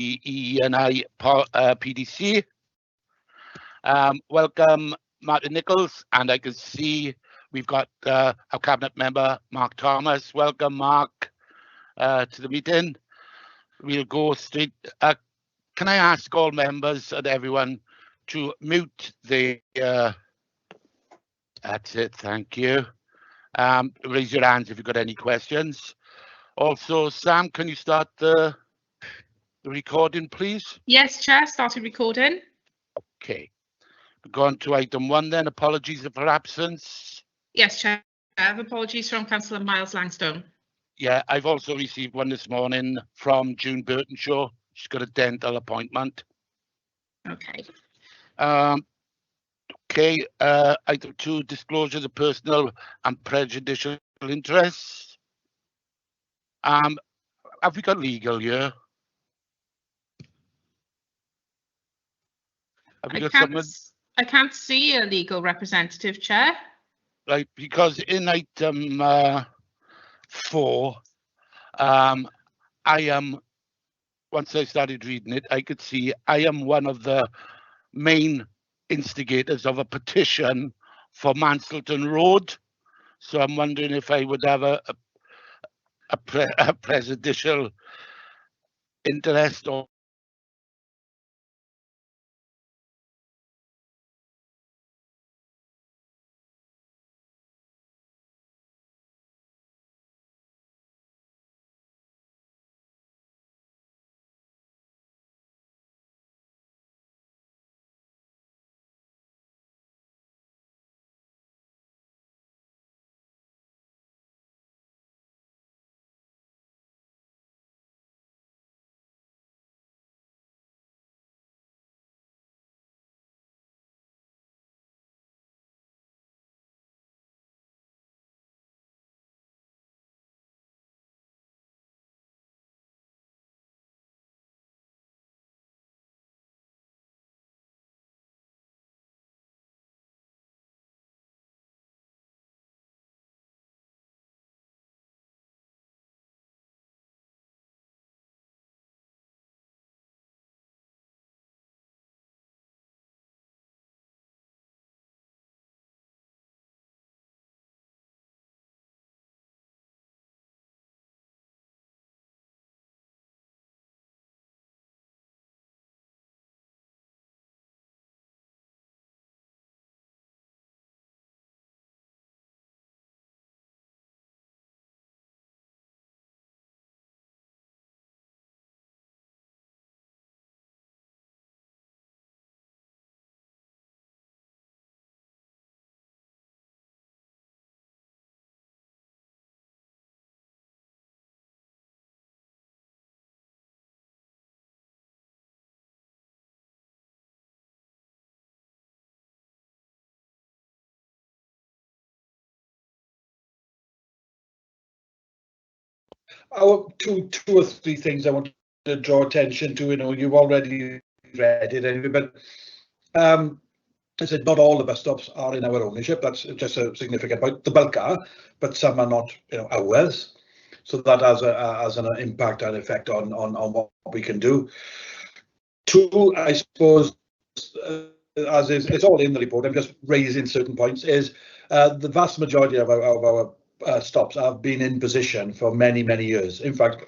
E&I PDC. Welcome, Martin Nichols, and I can see we've got our cabinet member, Mark Thomas. Welcome, Mark, to the meeting. We'll go straight. Can I ask all members and everyone to mute the... that's it, thank you. Raise your hands if you've got any questions. Also, Sam, can you start the recording, please? Yes, Chair, started recording. Okay. Go on to item 1 then. Apologies for absence. Yes, Chair. Apologies from Councillor Miles Langstone. Yeah, I've also received one this morning from June Burtonshaw. She's got a dental appointment. Okay. Okay, item 2, disclosures of personal and prejudicial interests. Have we got legal here? Have we got someone? I can't see a legal representative, Chair. Right, because in item 4, I am, once I started reading it, I could see I am one of the main instigators of a petition for Mansleton Road. So I'm wondering if I would have a prejudicial interest or... Two or three things I want to draw attention to. You know, you've already read it anyway, but I said not all the bus stops are in our ownership. That's just a significant point. The bulk are, but some are not, you know, ours. So that has an impact and effect on what we can do. 2, I suppose, as is, it's all in the report. I'm just raising certain points. Is the vast majority of our stops have been in position for many years. In fact,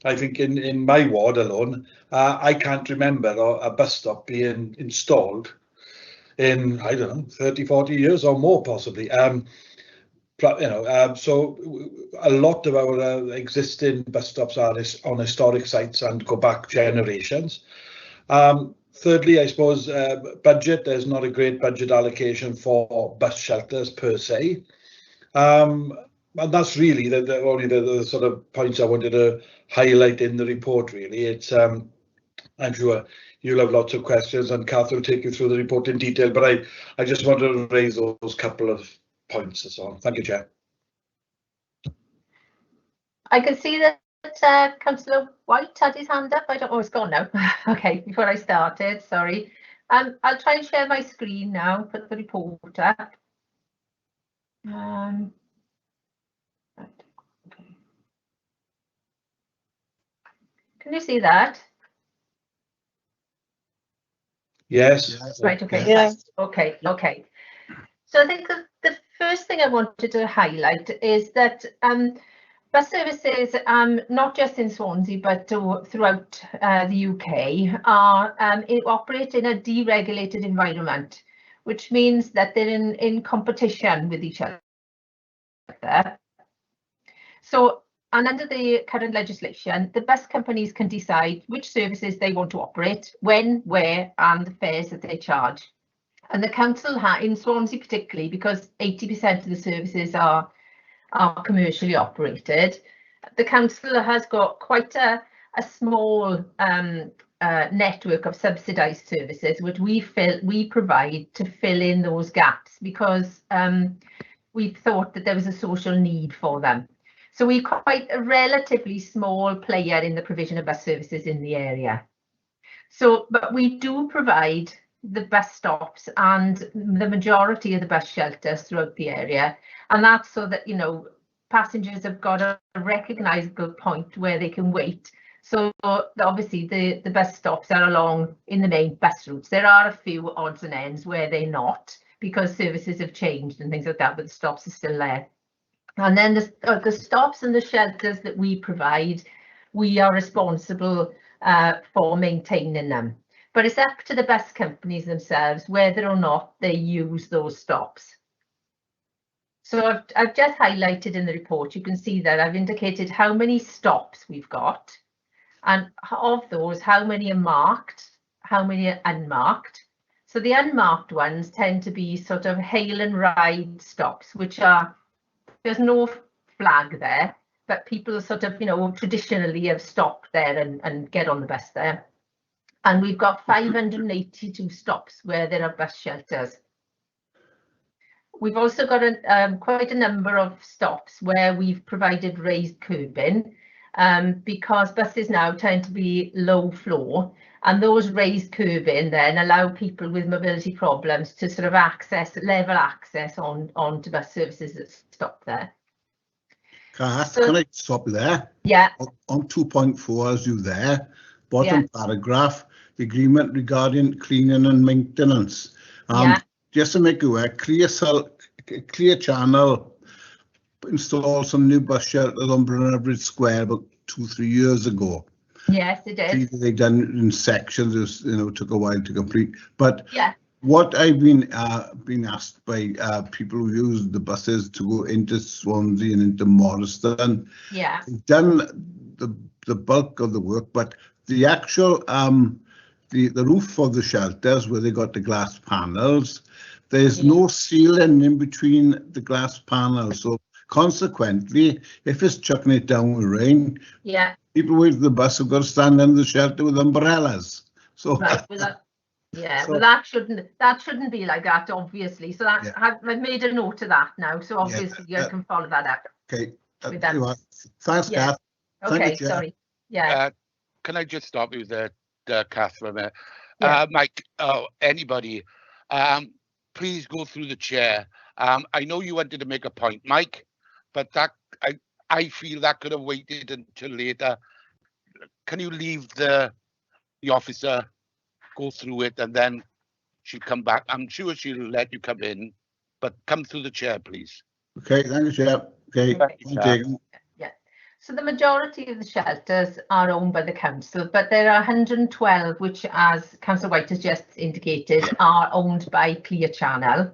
I think in my ward alone, I can't remember a bus stop being installed in, I don't know, 30-40 years or more possibly. You know, so a lot of our existing bus stops are on historic sites and go back generations. Thirdly, I suppose budget. There's not a great budget allocation for bus shelters per se. And that's really only the sort of points I wanted to highlight in the report, really. It's I'm sure you'll have lots of questions and Kath will take you through the report in detail, but I just wanted to raise those couple of points and so on. Thank you, Chair. I can see that Councillor White had his hand up. I don't know, it's gone now. Okay, before I started, sorry. I'll try and share my screen now, put the report up. Right, okay. Can you see that? Yes. Right, okay, Yeah. okay. So I think the first thing I wanted to highlight is that bus services, not just in Swansea, but throughout the UK, operate in a deregulated environment, which means that they're in competition with each other. So, and under the current legislation, the bus companies can decide which services they want to operate, when, where, and the fares that they charge. And the council, in Swansea particularly, because 80% of the services are commercially operated, the council has got quite a small network of subsidised services which we provide to fill in those gaps, because we thought that there was a social need for them. So we're quite a relatively small player in the provision of bus services in the area. So, but we do provide the bus stops and the majority of the bus shelters throughout the area, and that's so that, you know, passengers have got a recognisable point where they can wait. So obviously the bus stops are along in the main bus routes. There are a few odds and ends where they're not, because services have changed and things like that, but the stops are still there. And then the stops and the shelters that we provide, we are responsible for maintaining them. But it's up to the bus companies themselves whether or not they use those stops. So I've just highlighted in the report, you can see that I've indicated how many stops we've got, and of those, how many are marked, how many are unmarked. So the unmarked ones tend to be sort of hail and ride stops, which are, there's no flag there, but people sort of, you know, traditionally have stopped there and get on the bus there. And we've got 582 stops where there are bus shelters. We've also got quite a number of stops where we've provided raised curbing, because buses now tend to be low floor, and those raised curbing then allow people with mobility problems to sort of level access onto bus services that stop there. Can I stop you there? Yeah. On 2.4, as you there, bottom paragraph, the agreement regarding cleaning and maintenance. Just to make you aware, Clear Channel installed some new bus shelters on Brunner Bridge Square about 2-3 years ago. Yes, it did. They done it in sections, you know, took a while to complete. But yeah, what I've been asked by people who use the buses to go into Swansea and into Morriston, they've done the bulk of the work, but the actual the roof of the shelters where they got the glass panels, there's no ceiling in between the glass panels, so consequently, if it's chucking it down with rain, people with the bus have got to stand under the shelter with umbrellas. So right, well, that shouldn't be like that, obviously. So that I've made a note of that now. So obviously you can follow that up. Okay. Thanks, Kath. Okay, sorry. Yeah. Can I just stop you there, Kath, for a minute? Mike, anybody, please go through the chair. I know you wanted to make a point, Mike, but that I feel that could have waited until later. Can you leave the officer go through it and then she'll come back? I'm sure she'll let you come in, but come through the chair, please. Okay, thank you, Chair. Okay, So the majority of the shelters are owned by the council, but there are 112 which, as Councillor White has just indicated, are owned by Clear Channel.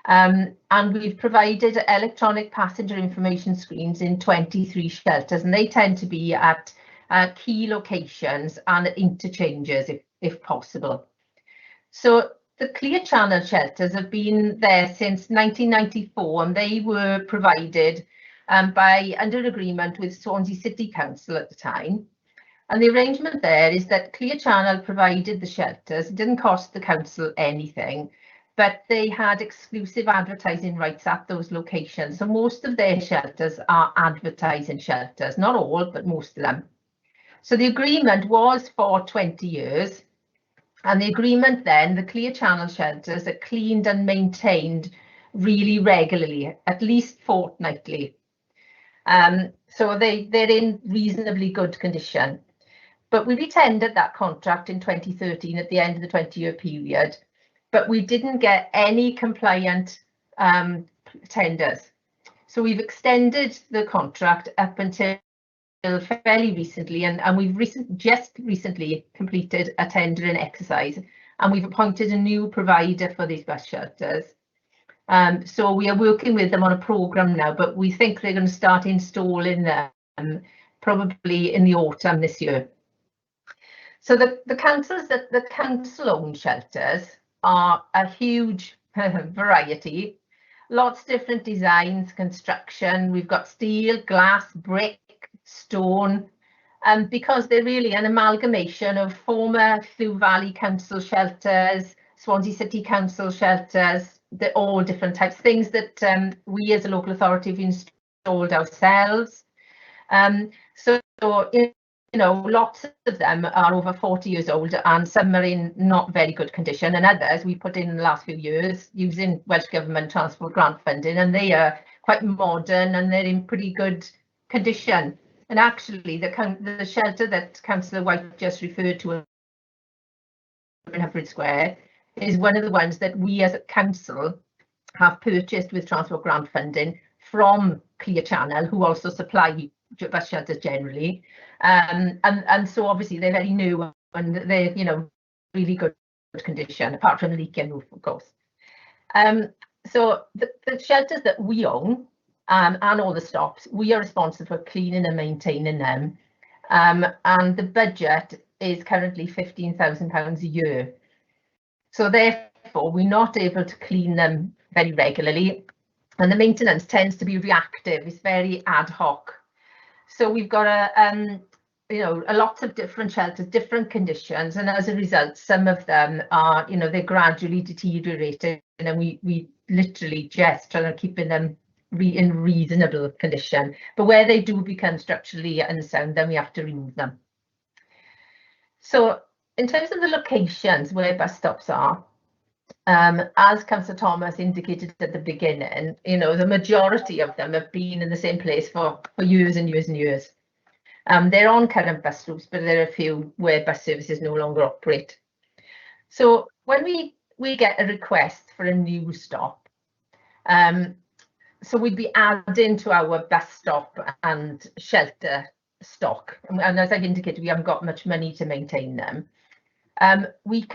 And we've provided electronic passenger information screens in 23 shelters, and they tend to be at key locations and interchanges if possible. So the Clear Channel shelters have been there since 1994, and they were provided under an agreement with Swansea City Council at the time. And the arrangement there is that Clear Channel provided the shelters. It didn't cost the council anything, but they had exclusive advertising rights at those locations. So most of their shelters are advertising shelters, not all, but most of them. So the agreement was for 20 years. And the agreement then, the Clear Channel shelters are cleaned and maintained really regularly, at least fortnightly. So they're in reasonably good condition. But we re-tendered that contract in 2013 at the end of the 20-year period, but we didn't get any compliant tenders. So we've extended the contract up until fairly recently, and we've just recently completed a tendering exercise, and we've appointed a new provider for these bus shelters. So we are working with them on a programme now, but we think they're going to start installing them probably in the autumn this year. So the council-owned shelters are a huge variety, lots of different designs, construction. We've got steel, glass, brick, stone, because they're really an amalgamation of former Flew Valley Council shelters, Swansea City Council shelters. They're all different types, things that we as a local authority have installed ourselves. So you know, lots of them are over 40 years old, and some are in not very good condition, and others we put in the last few years using Welsh Government Transport Grant funding, and they are quite modern and they're in pretty good condition. And actually, the shelter that Councillor White just referred to in Hyfryd Square is one of the ones that we as a council have purchased with Transport Grant funding from Clear Channel, who also supply bus shelters generally. And so obviously they're very new and they're, you know, really good condition, apart from the leaking roof, of course. So the shelters that we own, and all the stops, we are responsible for cleaning and maintaining them. And the budget is currently £15,000 a year. So therefore, we're not able to clean them very regularly. And the maintenance tends to be reactive. It's very ad hoc. So we've got you know, lots of different shelters, different conditions. And as a result, some of them are, you know, they're gradually deteriorating. And we literally just trying to keep them in reasonable condition, but where they do become structurally unsound, then we have to remove them. So in terms of the locations where bus stops are, as Councillor Thomas indicated at the beginning, you know, the majority of them have been in the same place for years and years and years. They're on current bus routes, but there are a few where bus services no longer operate. So when we get a request for a new stop, so we'd be adding to our bus stop and shelter stock. And as I've indicated, we haven't got much money to maintain them. We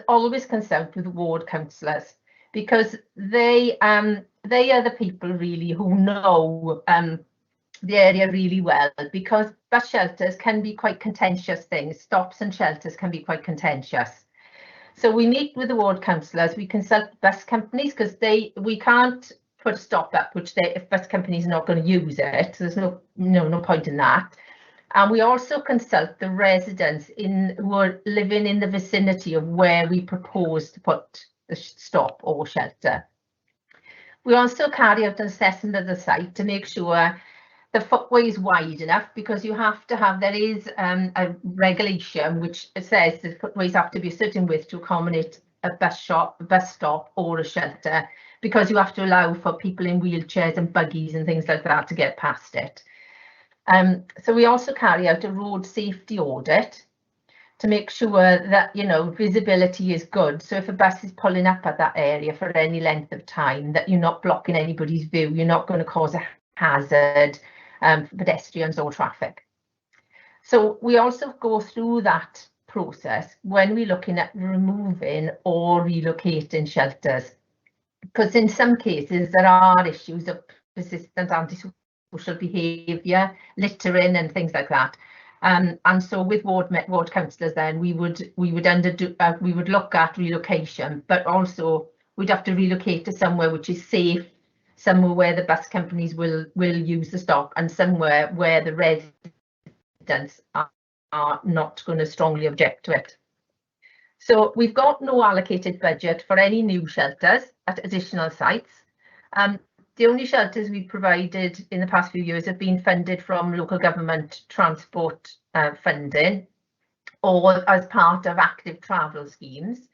always consult with ward councillors, because they are the people really who know the area really well, because bus shelters can be quite contentious things. Stops and shelters can be quite contentious. So we meet with the ward councillors, we consult bus companies, because we can't put a stop up if bus companies are not going to use it. There's no point in that. And we also consult the residents who are living in the vicinity of where we propose to put the stop or shelter. We also carry out an assessment of the site to make sure the footway is wide enough, because you have to have, there is a regulation which says the footways have to be a certain width to accommodate a bus stop or a shelter, because you have to allow for people in wheelchairs and buggies and things like that to get past it. So we also carry out a road safety audit to make sure that, you know, visibility is good. So if a bus is pulling up at that area for any length of time, that you're not blocking anybody's view, you're not going to cause a hazard for pedestrians or traffic. So we also go through that process when we're looking at removing or relocating shelters, because in some cases there are issues of persistent antisocial behaviour, littering and things like that. And so with ward councillors, then we would look at relocation, but also we'd have to relocate to somewhere which is safe, somewhere where the bus companies will use the stop, and somewhere where the residents are not going to strongly object to it. So we've got no allocated budget for any new shelters at additional sites. The only shelters we've provided in the past few years have been funded from local government transport funding, or as part of active travel schemes.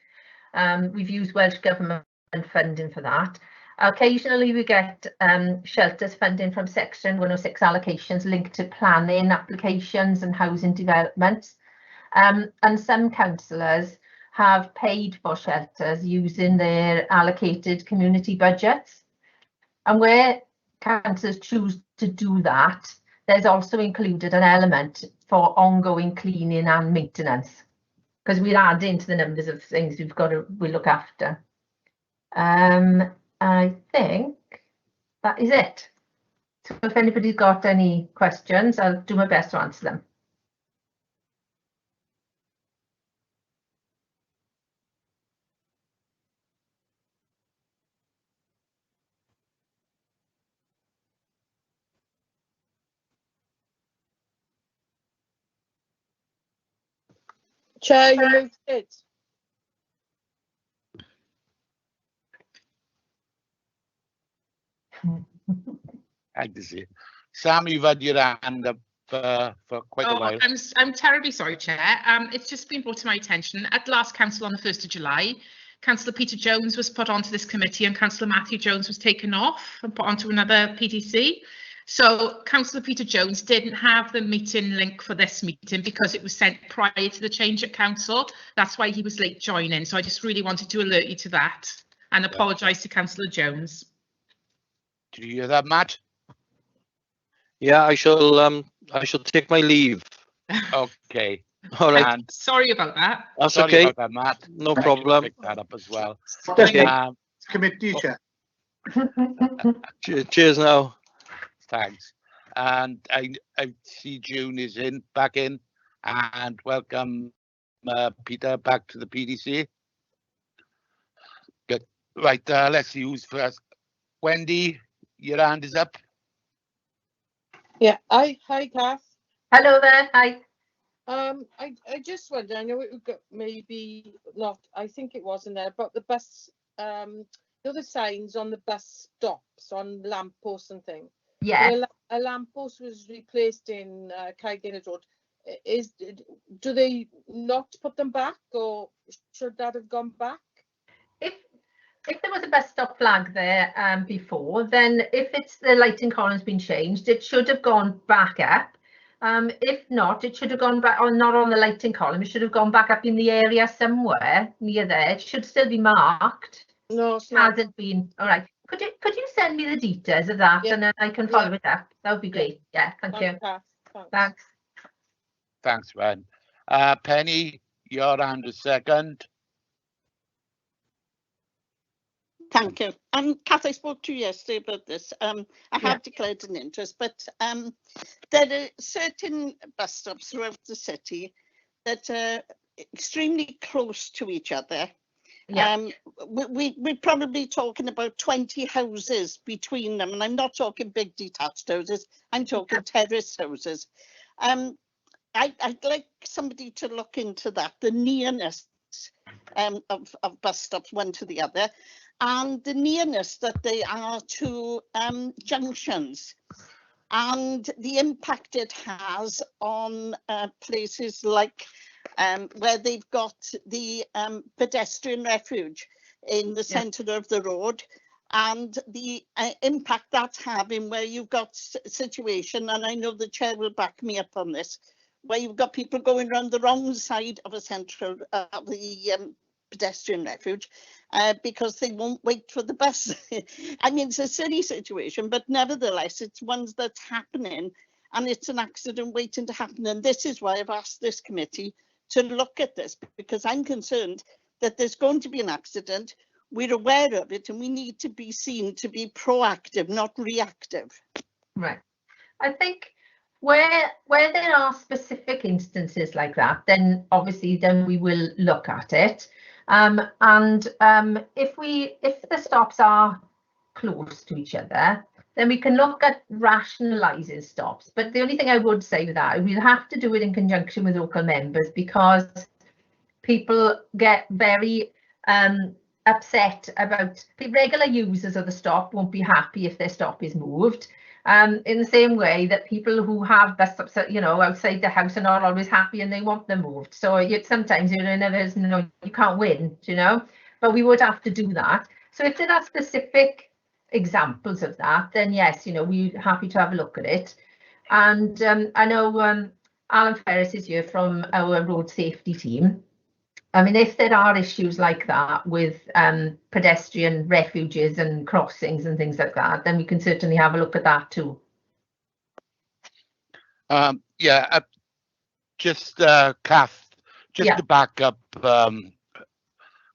We've used Welsh Government funding for that. Occasionally we get shelters funding from Section 106 allocations linked to planning applications and housing developments. And some councillors have paid for shelters using their allocated community budgets. And where councillors choose to do that, there's also included an element for ongoing cleaning and maintenance, because we're adding to the numbers of things we look after. I think that is it. So if anybody's got any questions, I'll do my best to answer them. Chair, you're muted. I can see. Sam, you've had your hand up for quite a while. I'm terribly sorry, Chair. It's just been brought to my attention at last council on the 1st of July. Councillor Peter Jones was put onto this committee and Councillor Matthew Jones was taken off and put onto another PDC. So Councillor Peter Jones didn't have the meeting link for this meeting because it was sent prior to the change at council. That's why he was late joining. So I just really wanted to alert you to that and apologise to Councillor Jones. Did you hear that, Matt? Yeah, I shall take my leave. Okay. All right. And sorry about that. That's sorry okay. about that, Matt. No problem. Pick that up as well. Okay. Committee chair. Cheers now. Thanks. And I see June is back in, and welcome Peter back to the PDC. Good. Right, let's see who's first. Wendy, your hand is up. Yeah. Hi, Kath. Hello there. Hi. I just wonder. I know it would go, maybe not. I think it was in there, but the bus. The other signs on the bus stops on lampposts and things. Yeah. A lamppost was replaced in Caergillies Road. Do they not put them back, or should that have gone back? If there was a bus stop flag there before, then if it's the lighting column's been changed, it should have gone back up. If not, it should have gone back, or not on the lighting column. It should have gone back up in the area somewhere near there. It should still be marked. No, it's not. Hasn't been. All right. Could you send me the details of that, and then I can follow it up? That would be great. Yeah. Thank you. Thanks. Thanks, Ren. Penny, your hand is second. Thank you. Kath, I spoke to you yesterday about this. I have declared an interest, but there are certain bus stops throughout the city that are extremely close to each other. Yeah. We're probably talking about 20 houses between them, and I'm not talking big detached houses, I'm talking terrace houses. I'd like somebody to look into that, the nearness of bus stops one to the other, and the nearness that they are to junctions, and the impact it has on places like where they've got the pedestrian refuge in the centre of the road, and the impact that's having where you've got a situation, and I know the chair will back me up on this, where you've got people going around the wrong side of a central of the pedestrian refuge because they won't wait for the bus. I mean, it's a silly situation, but nevertheless, it's ones that's happening, and it's an accident waiting to happen. And this is why I've asked this committee to look at this, because I'm concerned that there's going to be an accident. We're aware of it, and we need to be seen to be proactive, not reactive. Right. I think where there are specific instances like that, then obviously then we will look at it. If the stops are close to each other, then we can look at rationalising stops. But the only thing I would say with that, we'll have to do it in conjunction with local members, because people get very upset about regular users of the stop won't be happy if their stop is moved. In the same way that people who have bus stops, outside the house are not always happy and they want them moved. So sometimes you can't win, but we would have to do that. So if there are specific examples of that, then yes, you know, we're happy to have a look at it. And I know Alan Ferris is here from our road safety team. I mean, if there are issues like that with pedestrian refuges and crossings and things like that, then we can certainly have a look at that too. Yeah, just Kath, just to back up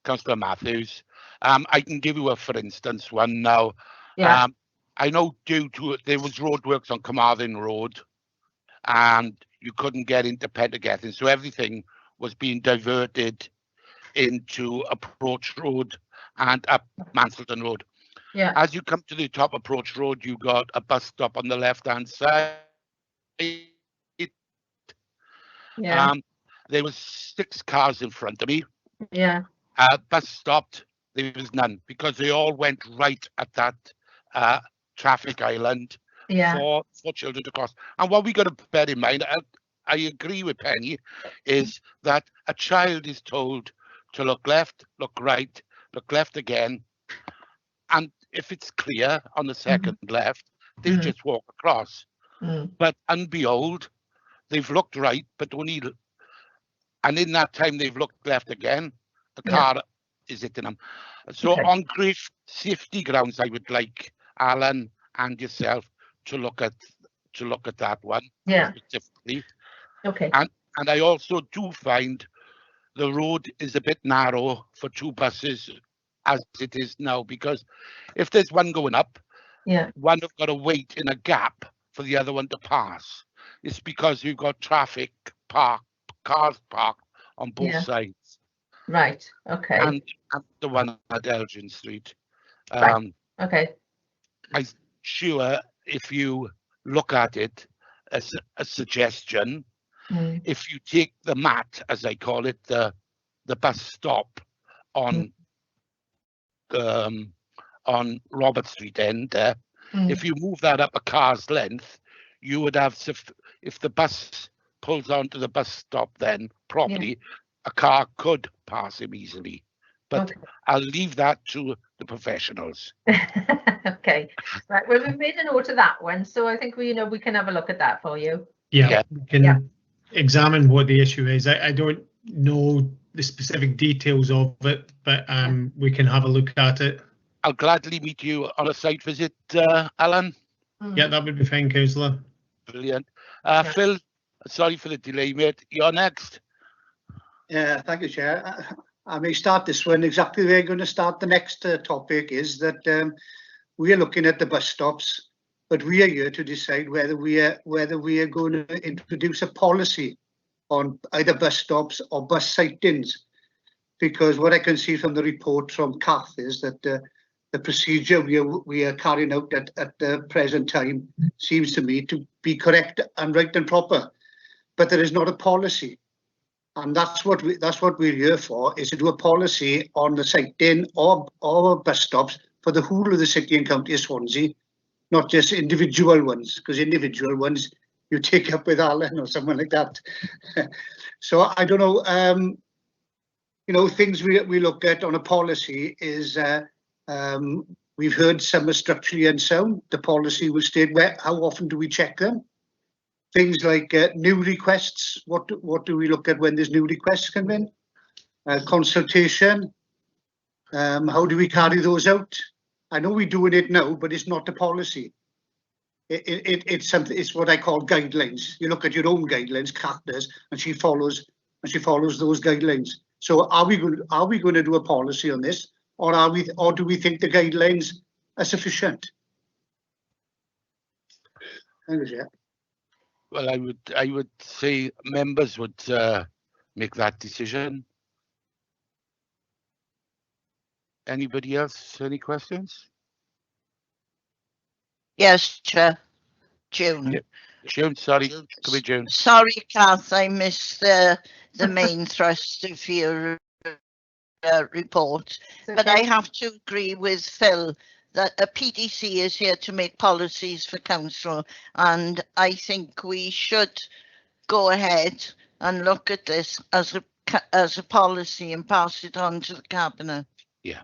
Councillor Matthews, I can give you a for instance one now. Yeah. I know due to it, there was roadworks on Carmarthen Road and you couldn't get into Pendergethin, so everything was being diverted into Approach Road and up Mansfield Road. Yeah. As you come to the top Approach Road, you got a bus stop on the left-hand side. Yeah. There was 6 cars in front of me. Yeah. Bus stopped. There was none because they all went right at that traffic island for children to cross. And what we got to bear in mind, I agree with Penny, is that a child is told to look left, look right, look left again. And if it's clear on the second left, they just walk across. But unbehold, they've looked right, but only, and in that time they've looked left again, the car is hitting them. So on great safety grounds, I would like Alan and yourself to look at that one specifically. Okay. And I also do find the road is a bit narrow for 2 buses as it is now, because if there's one going up, one have got to wait in a gap for the other one to pass. It's because you've got traffic cars parked on both sides. Right. Okay. And the one at Elgin Street. Right. Okay. I'm sure if you look at it as a suggestion, if you take the mat, as I call it, the bus stop on Robert Street end, if you move that up a car's length, you would have, if the bus pulls onto the bus stop then properly, a car could pass him easily. But I'll leave that to the professionals. Okay. Right. Well, we've made a note of that one, so I think we can have a look at that for you. Yeah. We can examine what the issue is. I don't know the specific details of it, but we can have a look at it. I'll gladly meet you on a site visit, Alan. Yeah, that would be fine, Councillor. Brilliant. Phil, sorry for the delay, mate. You're next. Yeah, thank you, Chair. I may start this one exactly where I'm going to start. The next topic is that we are looking at the bus stops, but we are here to decide whether we are going to introduce a policy on either bus stops or bus sightings. Because what I can see from the report from Kath is that the procedure we are carrying out at the present time seems to me to be correct and right and proper, but there is not a policy. And that's what we're here for, is to do a policy on the sighting or bus stops for the whole of the city and county of Swansea, not just individual ones, because individual ones you take up with Alan or someone like that. So I don't know, things we look at on a policy is we've heard some are structurally unsound. The policy will state how often do we check them? Things like new requests, what do we look at when there's new requests come in? Consultation, how do we carry those out? I know we're doing it now, but it's not a policy. It's something. It's what I call guidelines. You look at your own guidelines, Kat does, and she follows those guidelines. So are we going to do a policy on this, or do we think the guidelines are sufficient? Thank you, yeah. Well, I would say members would make that decision. Anybody else? Any questions? Yes, Chair. June. Yeah. June, sorry. Come here, June. Sorry, Kath, I missed the main thrust of your report. But I have to agree with Phil that a PDC is here to make policies for council, and I think we should go ahead and look at this as a policy and pass it on to the cabinet. Yeah.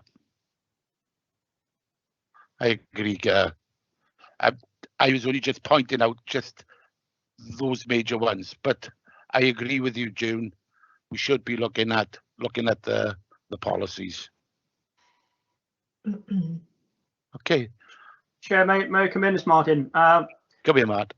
I agree. I was only just pointing out just those major ones, but I agree with you, June. We should be looking at the policies. Okay. Chair, may I come in, it's Martin? Come here, Matt.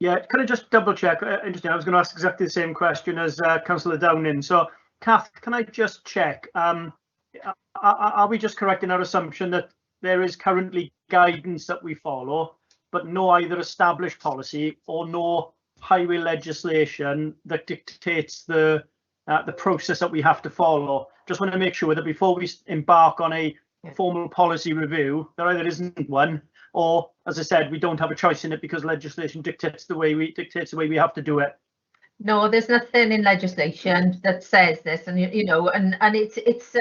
Yeah, can I just double check? Interesting. I was going to ask exactly the same question as Councillor Downing. So, Kath, can I just check? Are we just correct in our assumption that there is currently guidance that we follow, but no either established policy or no highway legislation that dictates the process that we have to follow? Just want to make sure that before we embark on a formal policy review, there either isn't one, or, as I said, we don't have a choice in it because legislation dictates the way we have to do it. No, there's nothing in legislation that says this, and and it's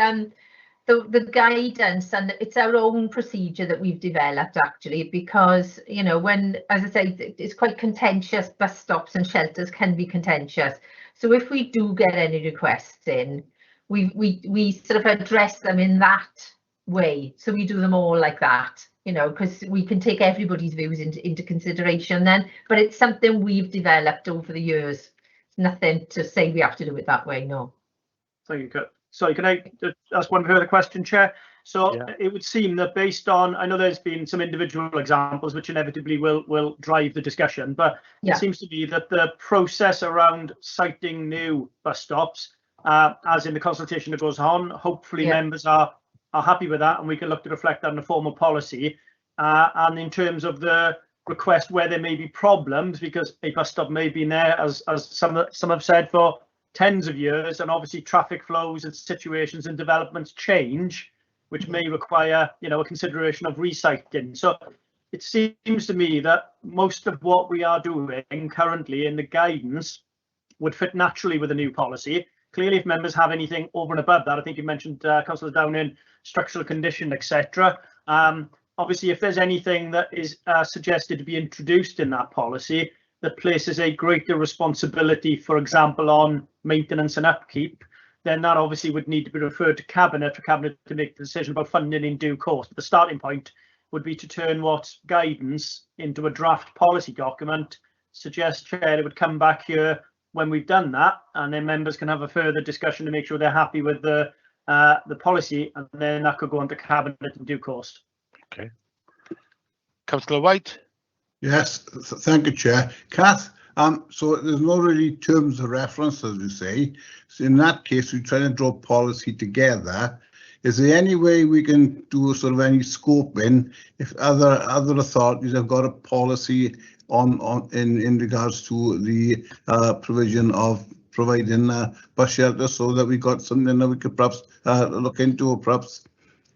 the guidance, and it's our own procedure that we've developed actually, because when, as I say, it's quite contentious. Bus stops and shelters can be contentious. So if we do get any requests in, we sort of address them in that way. So we do them all like that, because we can take everybody's views into consideration then. But it's something we've developed over the years. Nothing to say we have to do it that way. No. Thank you. Sorry, can I ask one further question, Chair? So yeah. It would seem that based on, I know there's been some individual examples which inevitably will drive the discussion, but yeah, it seems to be that the process around citing new bus stops, as in the consultation that goes on, hopefully members are happy with that, and we can look to reflect that in a formal policy. And in terms of the request where there may be problems, because a bus stop may be there, as some have said, for tens of years, and obviously traffic flows and situations and developments change, which may require a consideration of reciting. So it seems to me that most of what we are doing currently in the guidance would fit naturally with a new policy. Clearly, if members have anything over and above that, I think you mentioned Councillor Downing, structural condition, etc. Obviously, if there's anything that is suggested to be introduced in that policy that places a greater responsibility, for example, on maintenance and upkeep, then that obviously would need to be referred to Cabinet for Cabinet to make the decision about funding in due course. But the starting point would be to turn what's guidance into a draft policy document. Suggest, Chair, it would come back here when we've done that, and then members can have a further discussion to make sure they're happy with the policy, and then that could go on to Cabinet in due course. Okay. Councillor White. Yes, thank you, Chair. Kath, so there's no really terms of reference, as we say. So in that case, we try to draw policy together. Is there any way we can do sort of any scoping if other authorities have got a policy in regards to the provision of providing bus shelters, so that we got something that we could perhaps look into, or perhaps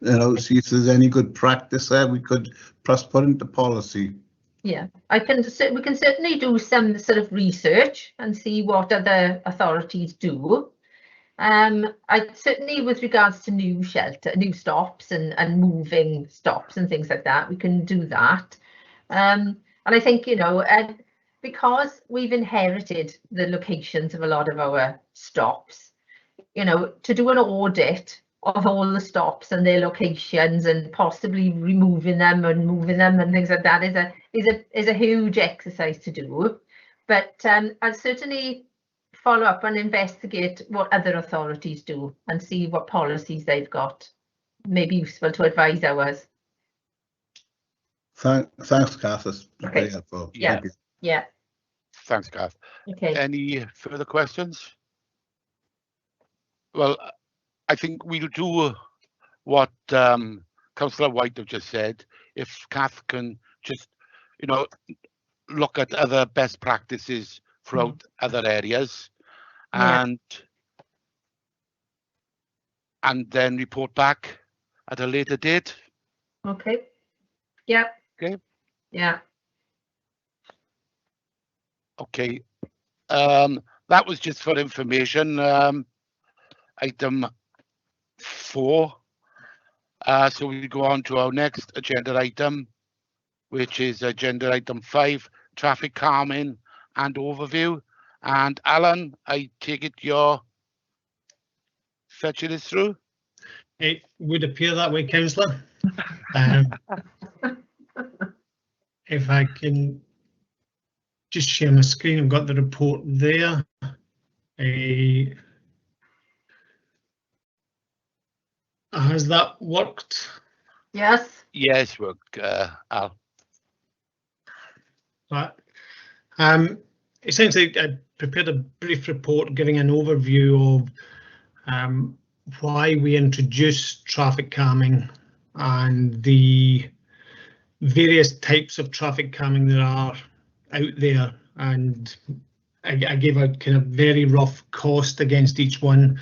see if there's any good practice there we could perhaps put into policy? Yeah, we can certainly do some sort of research and see what other authorities do. I certainly, with regards to new stops and moving stops and things like that, we can do that. And I think, because we've inherited the locations of a lot of our stops, to do an audit of all the stops and their locations and possibly removing them and moving them and things like that is a huge exercise to do. But I'll certainly follow up and investigate what other authorities do and see what policies they've got. Maybe useful to advise ours. Thanks, Kath. That's very Okay. helpful. Yeah. Thank you. Yeah. Thanks, Kath. Okay. Any further questions? Well, I think we'll do what Councillor White have just said. If Kath can just, look at other best practices throughout other areas, and then report back at a later date. Okay. Yeah. Okay. Yeah. Okay. That was just for information. Item 4. So we go on to our next agenda item, which is agenda item 5, traffic calming and overview. And Alan, I take it you're fetching this through? It would appear that way, Councillor. If I can just share my screen, I've got the report there. Has that worked? Yes. Yes, work, Al. Right. Essentially, I prepared a brief report giving an overview of why we introduced traffic calming and the various types of traffic calming that are out there, and I gave a kind of very rough cost against each one.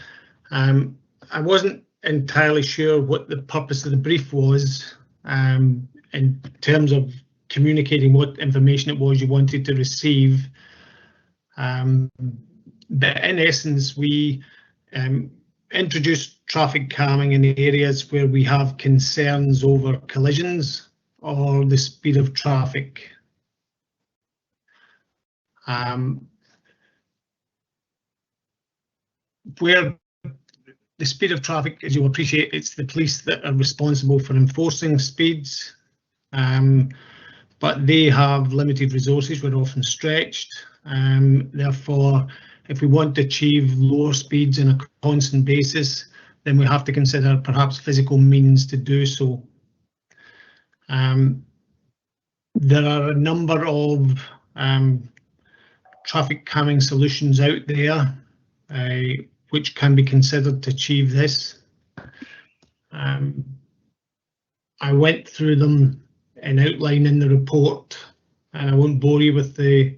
I wasn't entirely sure what the purpose of the brief was in terms of communicating what information it was you wanted to receive. But in essence, we introduced traffic calming in the areas where we have concerns over collisions or the speed of traffic. Where the speed of traffic, as you'll appreciate, it's the police that are responsible for enforcing speeds, but they have limited resources, we're often stretched. Therefore, if we want to achieve lower speeds on a constant basis, then we have to consider perhaps physical means to do so. There are a number of traffic calming solutions out there which can be considered to achieve this. I went through them in outline in the report, and I won't bore you with the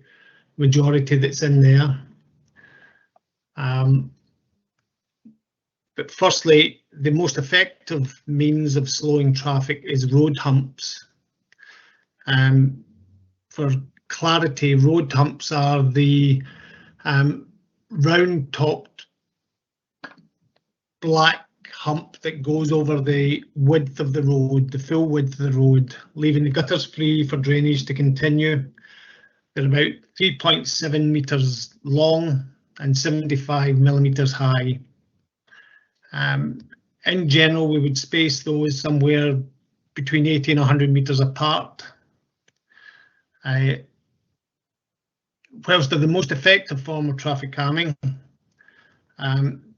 majority that's in there. But firstly, the most effective means of slowing traffic is road humps. For clarity, road humps are the round-topped black hump that goes over the width of the road, the full width of the road, leaving the gutters free for drainage to continue. They're about 3.7 metres long and 75 millimetres high. In general, we would space those somewhere between 80 and 100 metres apart. Whilst they're the most effective form of traffic calming,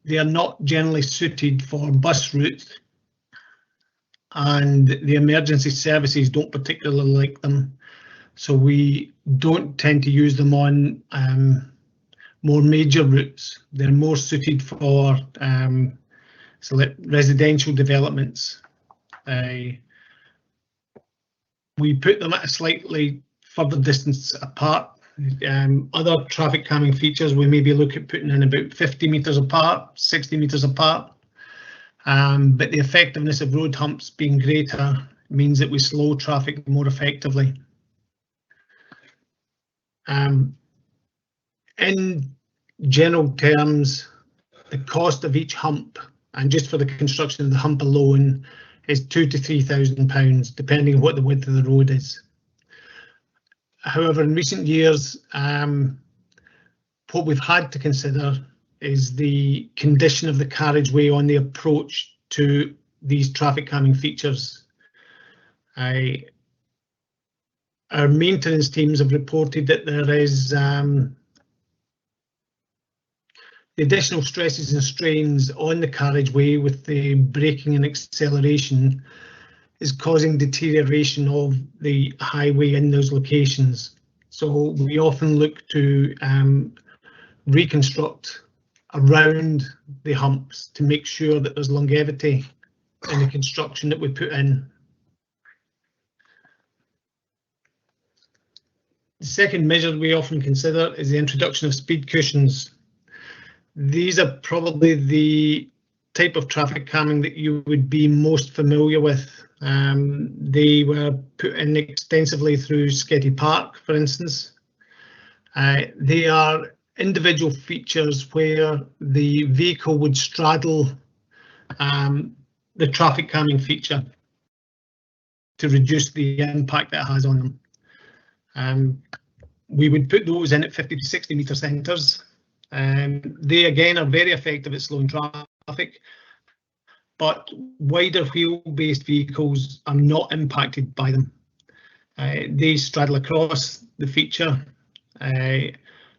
they are not generally suited for bus routes, and the emergency services don't particularly like them. So we don't tend to use them on more major routes. They're more suited for residential developments. We put them at a slightly further distance apart. Other traffic calming features we maybe look at putting in about 50 metres apart, 60 metres apart. But the effectiveness of road humps being greater means that we slow traffic more effectively. In general terms, the cost of each hump, and just for the construction of the hump alone, is £2,000 to £3,000, depending on what the width of the road is. However, in recent years, what we've had to consider is the condition of the carriageway on the approach to these traffic calming features. Our maintenance teams have reported that there is the additional stresses and strains on the carriageway with the braking and acceleration is causing deterioration of the highway in those locations. So we often look to reconstruct around the humps to make sure that there's longevity in the construction that we put in. The second measure we often consider is the introduction of speed cushions. These are probably the type of traffic calming that you would be most familiar with. They were put in extensively through Sketty Park, for instance. They are individual features where the vehicle would straddle the traffic calming feature to reduce the impact that it has on them. We would put those in at 50 to 60 metre centres. They again are very effective at slowing traffic, but wider wheel-based vehicles are not impacted by them. They straddle across the feature.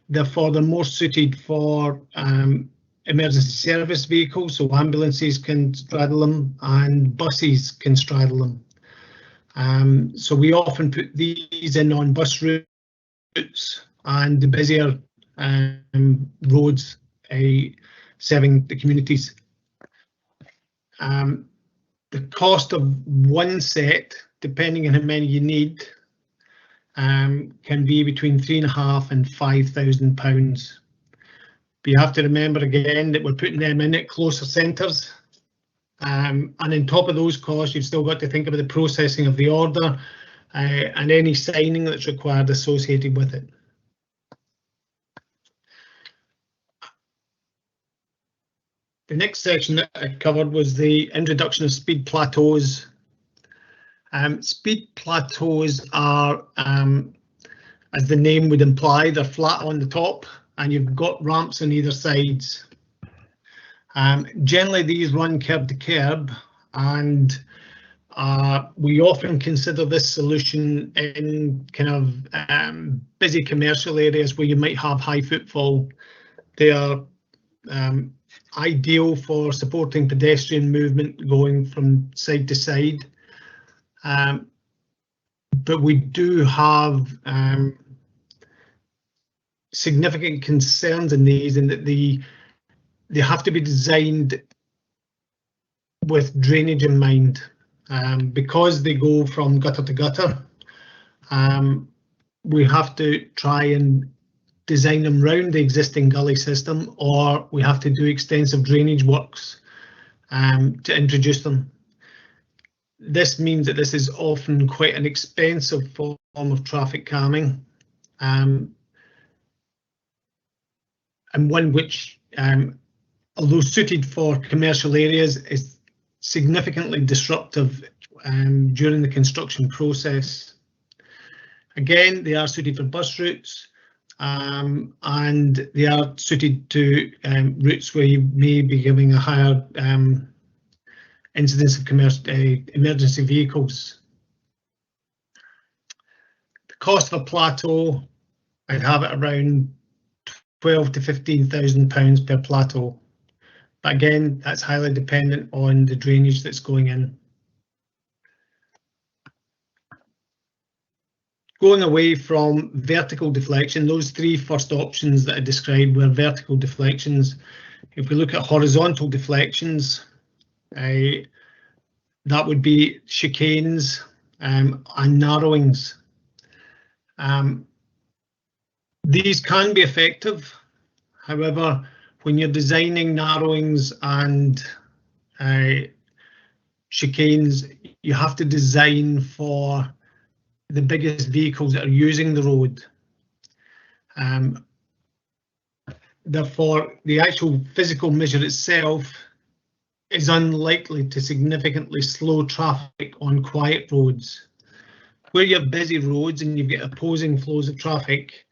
Therefore, they're more suited for emergency service vehicles, so ambulances can straddle them and buses can straddle them. So we often put these in on bus routes and the busier roads serving the communities. The cost of one set, depending on how many you need, can be between £3,500 and £5,000. But you have to remember again that we're putting them in at closer centres. And on top of those costs, you've still got to think about the processing of the order and any signing that's required associated with it. The next section that I covered was the introduction of speed plateaus. Speed plateaus are, as the name would imply, they're flat on the top and you've got ramps on either sides. Generally these run curb to curb, and we often consider this solution in kind of busy commercial areas where you might have high footfall. They are ideal for supporting pedestrian movement going from side to side. But we do have significant concerns in these, in that they have to be designed with drainage in mind, because they go from gutter to gutter. We have to try and design them round the existing gully system, or we have to do extensive drainage works to introduce them. This means that this is often quite an expensive form of traffic calming, and one which, although suited for commercial areas, is significantly disruptive during the construction process. Again, they are suited for bus routes, and they are suited to routes where you may be giving a higher incidence of emergency vehicles. The cost of a plateau, I'd have it around £12,000 to £15,000 per plateau. But again, that's highly dependent on the drainage that's going in. Going away from vertical deflection, those three first options that I described were vertical deflections. If we look at horizontal deflections, that would be chicanes and narrowings. These can be effective. However, when you're designing narrowings and chicanes, you have to design for the biggest vehicles that are using the road. Therefore, the actual physical measure itself is unlikely to significantly slow traffic on quiet roads. Where you have busy roads and you've got opposing flows of traffic,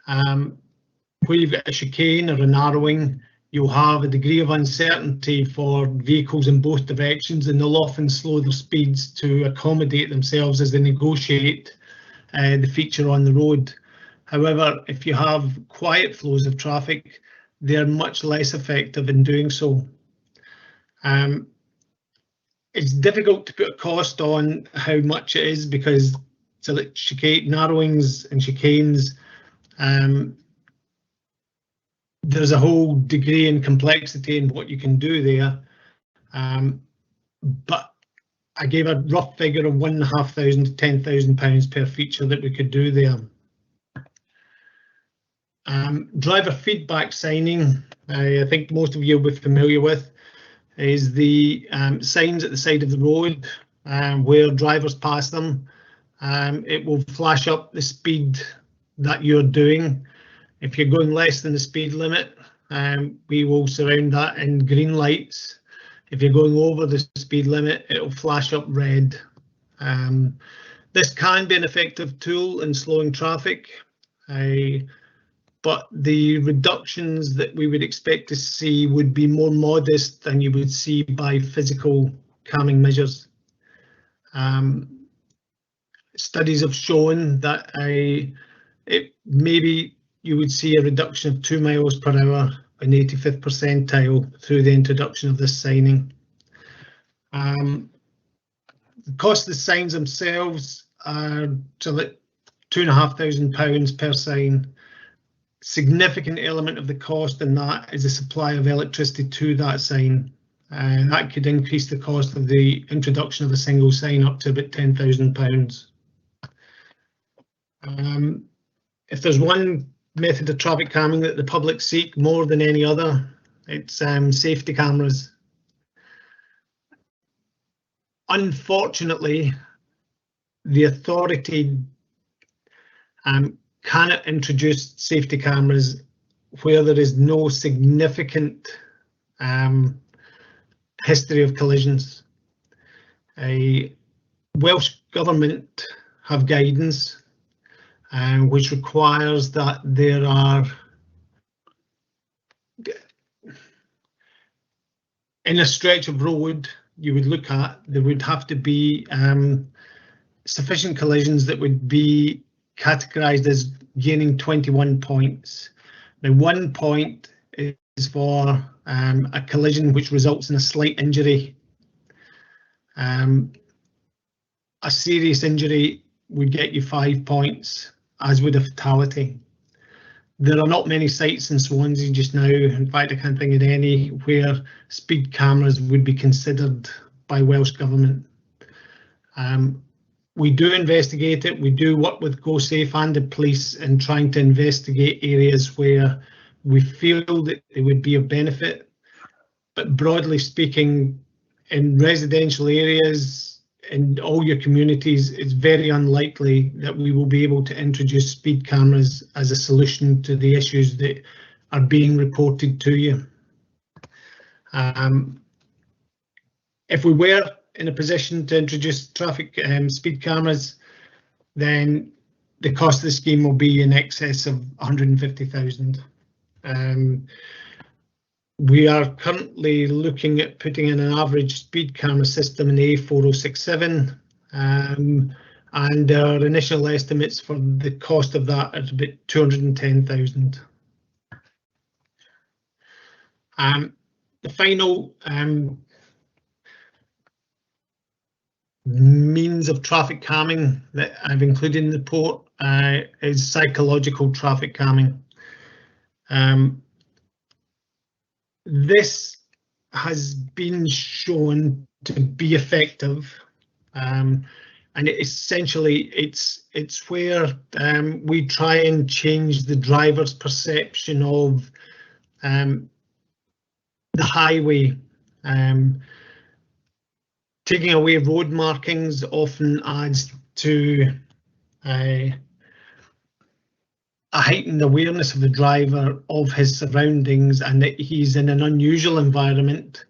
where you've got a chicane or a narrowing, you'll have a degree of uncertainty for vehicles in both directions, and they'll often slow their speeds to accommodate themselves as they negotiate the feature on the road. However, if you have quiet flows of traffic, they're much less effective in doing so. It's difficult to put a cost on how much it is, because to narrowings and chicanes, there's a whole degree in complexity in what you can do there. But I gave a rough figure of £1,500 to £10,000 per feature that we could do there. Driver feedback signing, I think most of you will be familiar with, is the signs at the side of the road where drivers pass them. It will flash up the speed that you're doing. If you're going less than the speed limit, we will surround that in green lights. If you're going over the speed limit, it will flash up red. This can be an effective tool in slowing traffic, but the reductions that we would expect to see would be more modest than you would see by physical calming measures. studies have shown that maybe you would see a reduction of 2 miles per hour in 85th percentile through the introduction of this signing. The cost of the signs themselves are £2,500 per sign. Significant element of the cost in that is the supply of electricity to that sign. That could increase the cost of the introduction of a single sign up to about £10,000. If there's one method of traffic calming that the public seek more than any other, it's safety cameras. Unfortunately, the authority cannot introduce safety cameras where there is no significant history of collisions. Welsh Government have guidance which requires that there are, in a stretch of road you would look at, there would have to be sufficient collisions that would be categorised as gaining 21 points. Now 1 point is for a collision which results in a slight injury. A serious injury would get you 5 points, as would a fatality. There are not many sites in Swansea just now, in fact I can't think of any, where speed cameras would be considered by Welsh Government. We do investigate it, we do work with GoSafe and the police in trying to investigate areas where we feel that they would be of benefit, but broadly speaking, in residential areas, in all your communities, it's very unlikely that we will be able to introduce speed cameras as a solution to the issues that are being reported to you. If we were in a position to introduce traffic speed cameras, then the cost of the scheme will be in excess of 150,000. We are currently looking at putting in an average speed camera system in A4067, and our initial estimates for the cost of that is about 210,000. The final means of traffic calming that I've included in the report is psychological traffic calming. This has been shown to be effective, and essentially it's where we try and change the driver's perception of the highway. Taking away road markings often adds to a heightened awareness of the driver of his surroundings and that he's in an unusual environment,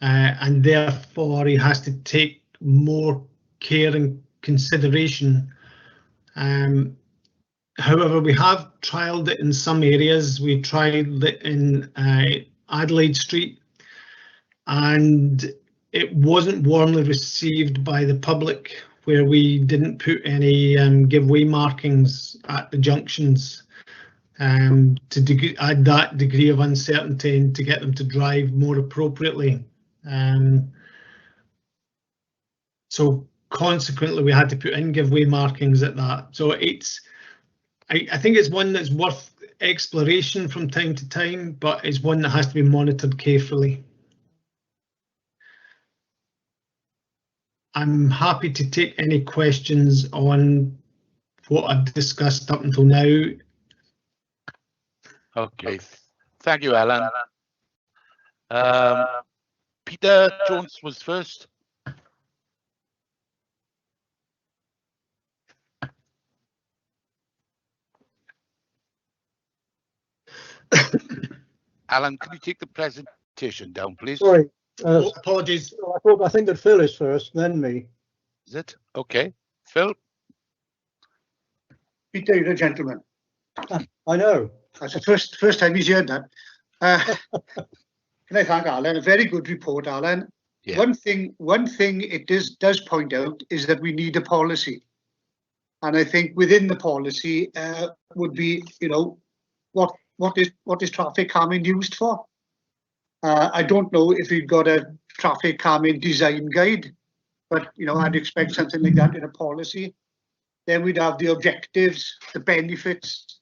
and therefore he has to take more care and consideration. However, we have trialled it in some areas. We tried it in Adelaide Street, and it wasn't warmly received by the public, where we didn't put any giveaway markings at the junctions to add that degree of uncertainty and to get them to drive more appropriately. So consequently, we had to put in giveaway markings at that. So I think it's one that's worth exploration from time to time, but it's one that has to be monitored carefully. I'm happy to take any questions on what I've discussed up until now. Okay, thank you, Alan. Peter Jones was first. Alan, can you take the presentation down, please? Sorry. Apologies. I think that Phil is first, then me. Is it? Okay. Phil? Peter, you're a gentleman. I know. That's the first time he's heard that. Can I thank Alan? A very good report, Alan. Yeah. One thing it does point out is that we need a policy. And I think within the policy would be, you know, what is traffic calming used for? I don't know if we've got a traffic calming design guide, but you know, I'd expect something like that in a policy. Then we'd have the objectives, the benefits.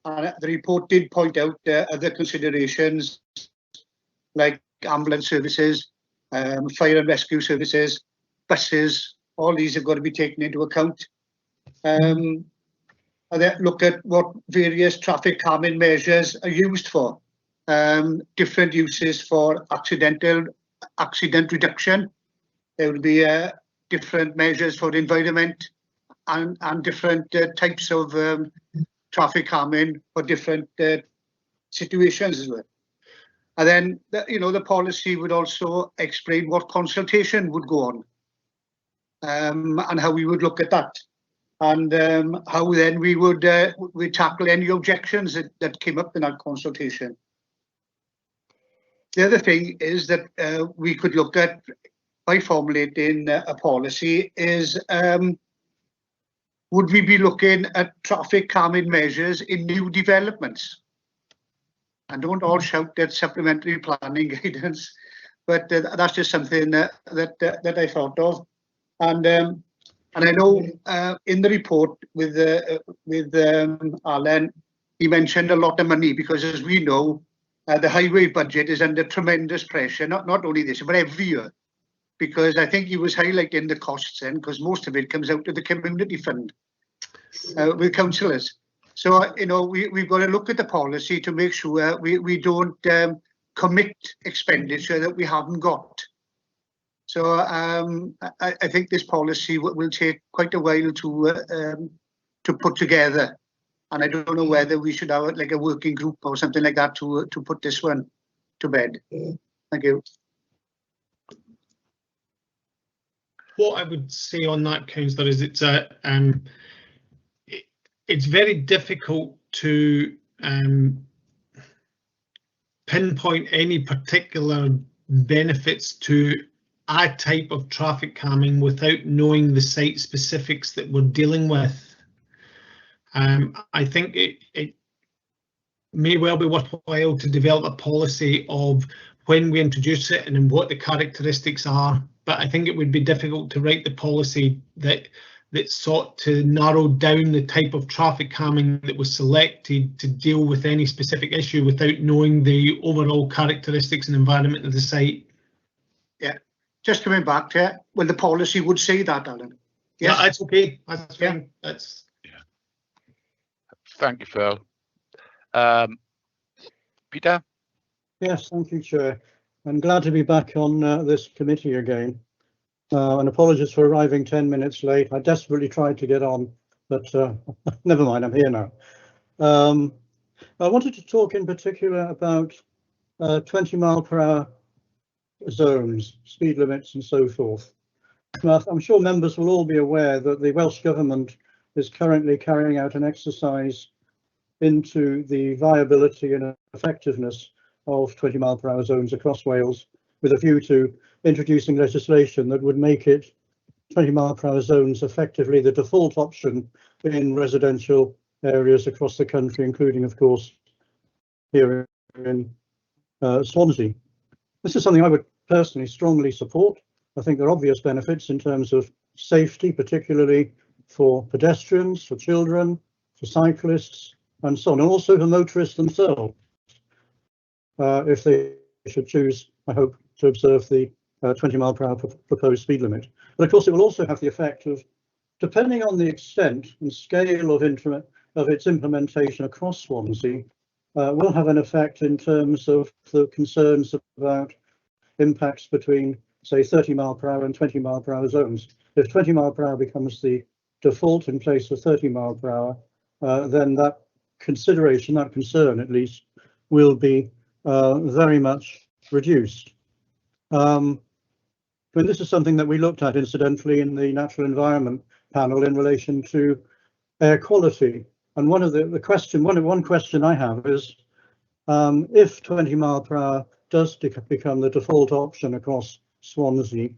The report did point out other considerations like ambulance services, fire and rescue services, buses. All these have got to be taken into account. And then look at what various traffic calming measures are used for. Different uses for accident reduction. There will be different measures for the environment and different types of traffic calming for different situations as well. And then, you know, the policy would also explain what consultation would go on and how we would look at that. And how then we would tackle any objections that came up in that consultation. The other thing is that we could look at, by formulating a policy, is would we be looking at traffic calming measures in new developments? And don't all shout at supplementary planning guidance, but that's just something that I thought of. And I know in the report with Alan, he mentioned a lot of money because, as we know, the highway budget is under tremendous pressure, not only this, but every year. Because I think he was highlighting the costs then, because most of it comes out of the community fund with councillors. So, you know, we've got to look at the policy to make sure we don't commit expenditure that we haven't got. So I think this policy will take quite a while to put together, and I don't know whether we should have like a working group or something like that to put this one to bed. Thank you. What I would say on that, councillor, is it's very difficult to pinpoint any particular benefits to a type of traffic calming without knowing the site specifics that we're dealing with. I think it may well be worthwhile to develop a policy of when we introduce it and what the characteristics are, but I think it would be difficult to write the policy that sought to narrow down the type of traffic calming that was selected to deal with any specific issue without knowing the overall characteristics and environment of the site. Yeah, just coming back to it, well, the policy would say that, Alan. Yes. Yeah, that's okay. That's fine. That's. Yeah. Thank you, Phil. Peter? Yes, thank you, Chair. I'm glad to be back on this committee again. And apologies for arriving 10 minutes late. I desperately tried to get on, but never mind, I'm here now. I wanted to talk in particular about 20-mile-per-hour zones, speed limits and so forth. Now, I'm sure members will all be aware that the Welsh Government is currently carrying out an exercise into the viability and effectiveness of 20-mile-per-hour zones across Wales, with a view to introducing legislation that would make it 20-mile-per-hour zones effectively the default option in residential areas across the country, including, of course, here in Swansea. This is something I would personally strongly support. I think there are obvious benefits in terms of safety, particularly for pedestrians, for children, for cyclists, and so on, and also for motorists themselves, if they should choose, I hope, to observe the 20-mile-per-hour proposed speed limit. But of course, it will also have the effect of, depending on the extent and scale of its implementation across Swansea, will have an effect in terms of the concerns about impacts between, say, 30-mile-per-hour and 20-mile-per-hour zones. If 20-mile-per-hour becomes the default in place of 30-mile-per-hour, then that consideration, that concern at least, will be very much reduced. But this is something that we looked at, incidentally, in the Natural Environment panel in relation to air quality. And one question I have is, if 20-mile-per-hour does become the default option across Swansea,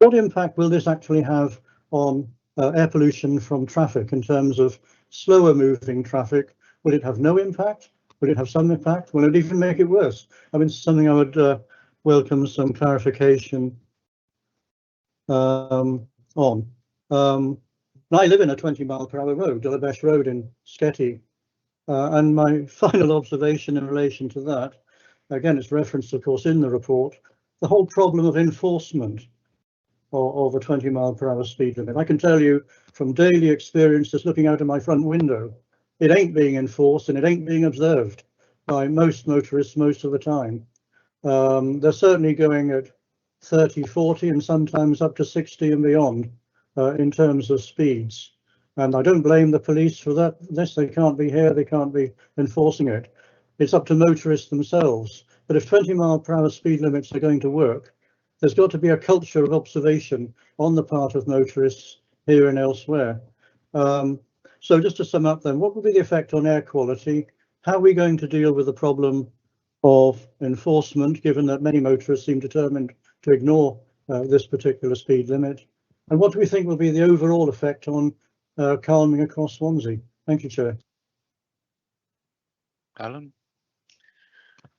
what impact will this actually have on air pollution from traffic in terms of slower moving traffic? Will it have no impact? Will it have some impact? Will it even make it worse? I mean, something I would welcome some clarification on. I live in a 20-mile-per-hour road, Dillabesh Road in Sketty, and my final observation in relation to that, again, it's referenced, of course, in the report, the whole problem of enforcement of a 20-mile-per-hour speed limit. I can tell you from daily experience, just looking out of my front window, it ain't being enforced and it ain't being observed by most motorists most of the time. They're certainly going at 30, 40 and sometimes up to 60 and beyond in terms of speeds. And I don't blame the police for that. Unless they can't be here, they can't be enforcing it. It's up to motorists themselves. But if 20-mile-per-hour speed limits are going to work, there's got to be a culture of observation on the part of motorists here and elsewhere. So just to sum up then, what will be the effect on air quality? How are we going to deal with the problem of enforcement, given that many motorists seem determined to ignore this particular speed limit? And what do we think will be the overall effect on calming across Swansea? Thank you, Chair. Alan?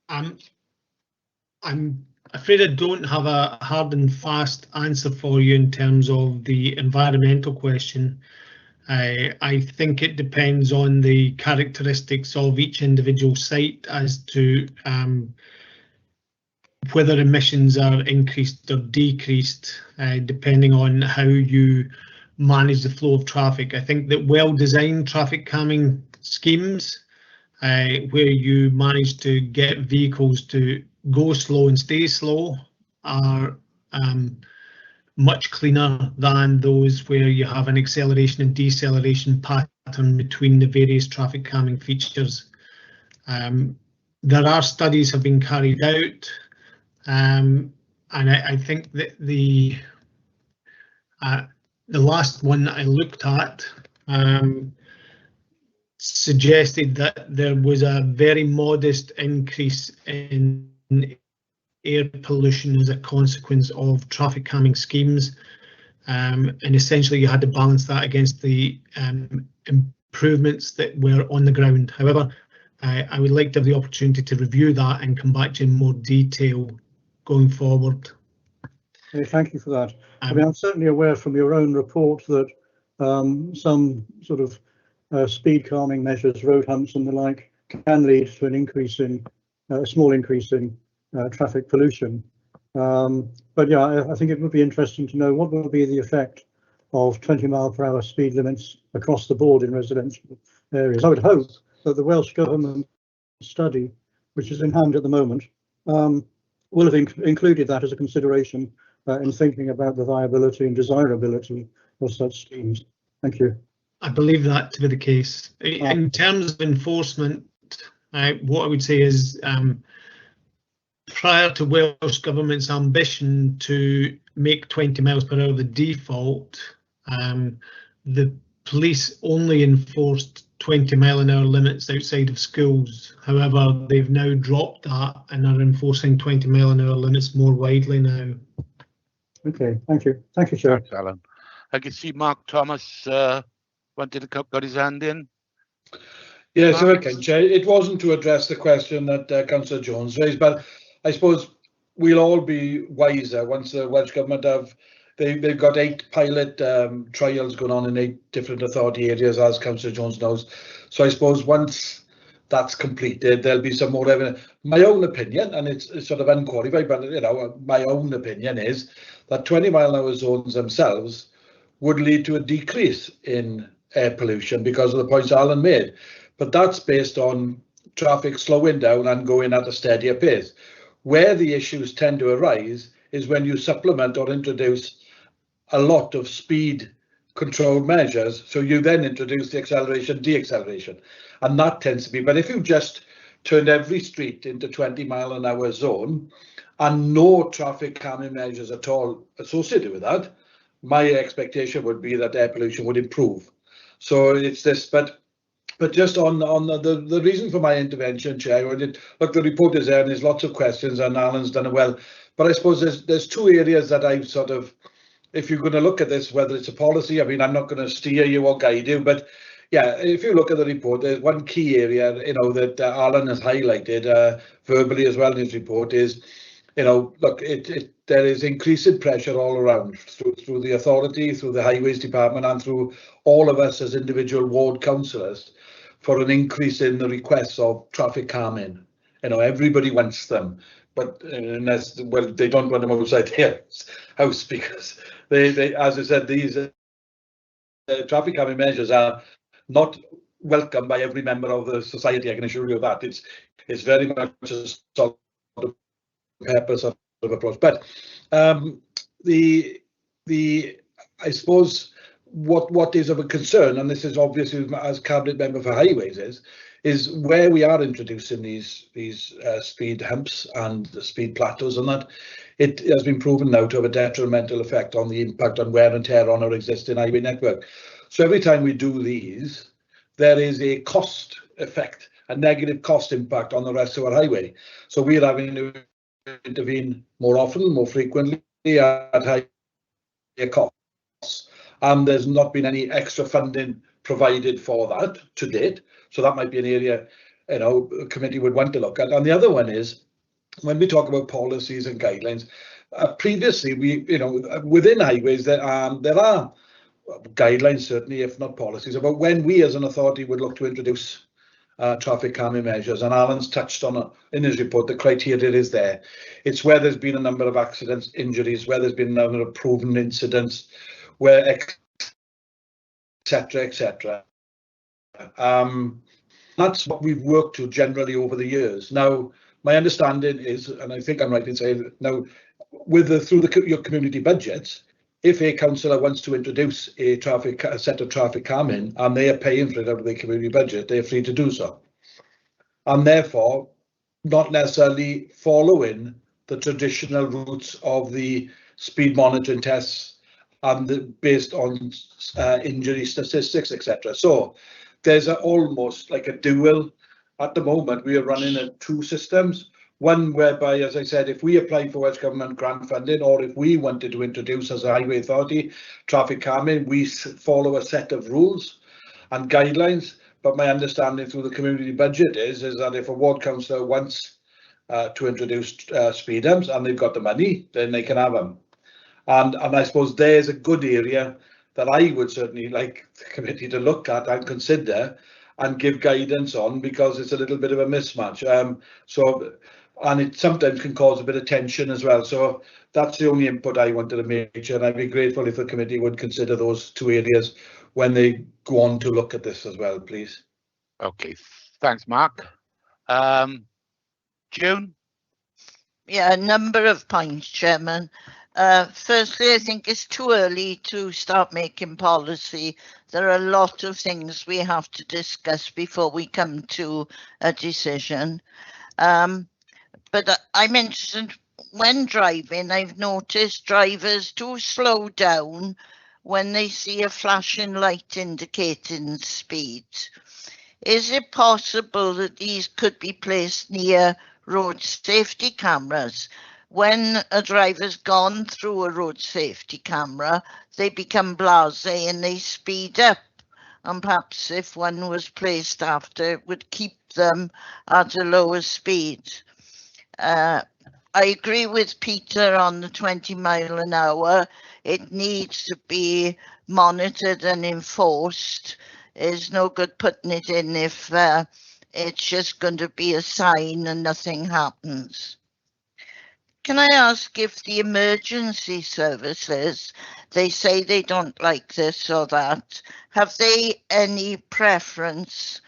I'm afraid I don't have a hard and fast answer for you in terms of the environmental question. I think it depends on the characteristics of each individual site as to whether emissions are increased or decreased, depending on how you manage the flow of traffic. I think that well-designed traffic calming schemes, where you manage to get vehicles to go slow and stay slow, are much cleaner than those where you have an acceleration and deceleration pattern between the various traffic calming features. There are studies have been carried out, and I think that the last one that I looked at suggested that there was a very modest increase in air pollution as a consequence of traffic calming schemes, and essentially you had to balance that against the improvements that were on the ground. However, I would like to have the opportunity to review that and come back to you in more detail going forward. Thank you for that. I mean, I'm certainly aware from your own report that some sort of speed calming measures, road humps and the like, can lead to an increase in a small increase in traffic pollution. But yeah, I think it would be interesting to know what will be the effect of 20-mile-per-hour speed limits across the board in residential areas. I would hope that the Welsh Government study, which is in hand at the moment, will have included that as a consideration in thinking about the viability and desirability of such schemes. Thank you. I believe that to be the case. In terms of enforcement, what I would say is prior to Welsh Government's ambition to make 20 miles per hour the default, the police only enforced 20-mile-an-hour limits outside of schools. However, they've now dropped that and are enforcing 20-mile-an-hour limits more widely now. Okay, thank you. Thank you, Chair. Thanks, Alan. I can see Mark Thomas wanted to got his hand in. Yes, okay, Chair. It wasn't to address the question that Councillor Jones raised, but I suppose we'll all be wiser once the Welsh Government have. They've got 8 pilot trials going on in 8 different authority areas, as Councillor Jones knows. So I suppose once that's completed, there'll be some more evidence. My own opinion, and it's sort of unqualified, but you know, my own opinion is that 20-mile-an-hour zones themselves would lead to a decrease in air pollution because of the points Alan made. But that's based on traffic slowing down and going at a steadier pace. Where the issues tend to arise is when you supplement or introduce a lot of speed control measures. So you then introduce the acceleration, deceleration, and that tends to be. But if you just turned every street into 20-mile-an-hour zone and no traffic calming measures at all associated with that, my expectation would be that air pollution would improve. So it's this, but just on the reason for my intervention, Chair, look, the report is there and there's lots of questions and Alan's done it well. But I suppose there's 2 areas that I've sort of if you're going to look at this, whether it's a policy, I mean, I'm not going to steer you or guide you, but yeah, if you look at the report, there's one key area, that Alan has highlighted verbally as well in his report is, look, there is increasing pressure all around through the authority, through the Highways Department, and through all of us as individual ward councillors for an increase in the requests of traffic calming. Everybody wants them, but they don't want them outside their house because they as I said, these traffic calming measures are not welcome by every member of the society. I can assure you of that. It's very much a sort of pepper sort of approach. But I suppose what is of a concern, and this is obviously as cabinet member for highways, is where we are introducing these speed humps and speed plateaus, and that it has been proven now to have a detrimental effect on the impact on wear and tear on our existing highway network. So every time we do these, there is a cost effect, a negative cost impact on the rest of our highway. So we're having to intervene more often, more frequently at higher costs, and there's not been any extra funding provided for that to date. So that might be an area a committee would want to look at. And the other one is when we talk about policies and guidelines. Previously, within highways there are guidelines, certainly, if not policies, about when we as an authority would look to introduce traffic calming measures, and Alan's touched on in his report the criteria is there. It's where there's been a number of accidents, injuries, where there's been a number of proven incidents, where etc. That's what we've worked to generally over the years. Now, my understanding is, and I think I'm right in saying, now through your community budgets, if a councillor wants to introduce a set of traffic calming and they are paying for it out of their community budget, they're free to do so. And therefore, not necessarily following the traditional routes of the speed monitoring tests and based on injury statistics, etc. So there's almost like a dual. At the moment, we are running two systems. One whereby, as I said, if we apply for Welsh Government grant funding, or if we wanted to introduce as a highway authority traffic calming, we follow a set of rules and guidelines. But my understanding through the community budget is that if a ward councillor wants to introduce speed humps and they've got the money, then they can have them. And I suppose there's a good area that I would certainly like the committee to look at and consider and give guidance on, because it's a little bit of a mismatch. And it sometimes can cause a bit of tension as well. So that's the only input I wanted to make, and I'd be grateful if the committee would consider those two areas when they go on to look at this as well, please. Okay, thanks, Mark. June? Yeah, a number of points, Chairman. Firstly, I think it's too early to start making policy. There are a lot of things we have to discuss before we come to a decision. But I'm interested, when driving, I've noticed drivers do slow down when they see a flashing light indicating speed. Is it possible that these could be placed near road safety cameras? When a driver's gone through a road safety camera, they become blasé and they speed up. And perhaps if one was placed after, it would keep them at a lower speed. I agree with Peter on the 20 mile an hour. It needs to be monitored and enforced. There's no good putting it in if it's just going to be a sign and nothing happens. Can I ask if the emergency services, they say they don't like this or that, have they any preference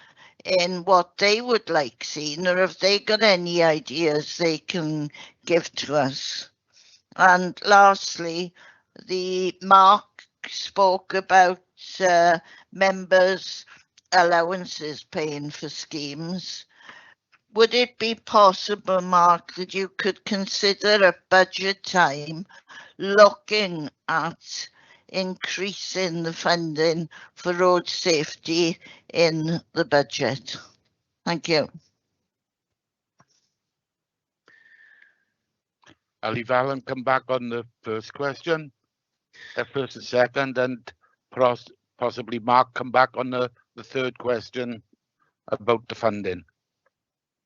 in what they would like seen, or have they got any ideas they can give to us? And lastly, Mark spoke about members' allowances paying for schemes. Would it be possible, Mark, that you could consider at budget time looking at increasing the funding for road safety in the budget? Thank you. I'll leave Alan come back on the first question. a first and second, and possibly Mark come back on the third question about the funding.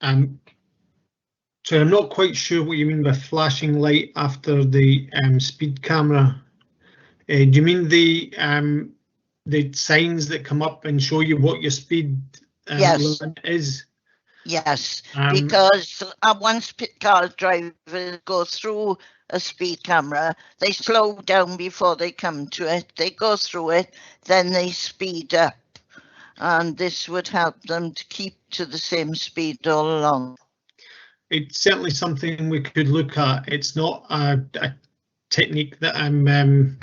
So I'm not quite sure what you mean by flashing light after the speed camera. Do you mean the signs that come up and show you what your speed limit is? Yes, because once car drivers go through a speed camera, they slow down before they come to it. They go through it, then they speed up, and this would help them to keep to the same speed all along. It's certainly something we could look at. It's not a technique that I'm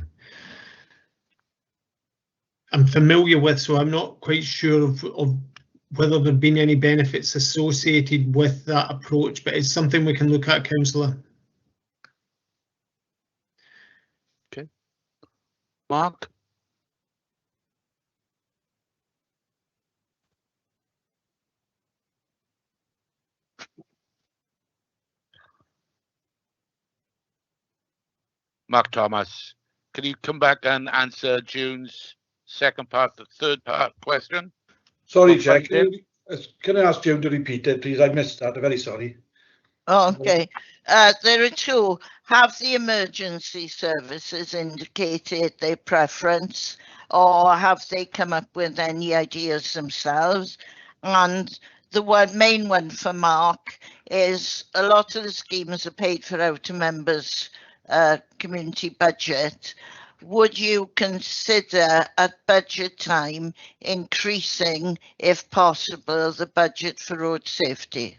familiar with, so I'm not quite sure of whether there have been any benefits associated with that approach, but it's something we can look at, Councillor. Okay. Mark? Mark Thomas, can you come back and answer June's second part, the third part question? Sorry, Chair, can I ask June to repeat it, please? I missed that. I'm very sorry. Okay. There are two. Have the emergency services indicated their preference, or have they come up with any ideas themselves? And the main one for Mark is a lot of the schemes are paid for out of members' community budget. Would you consider at budget time increasing, if possible, the budget for road safety?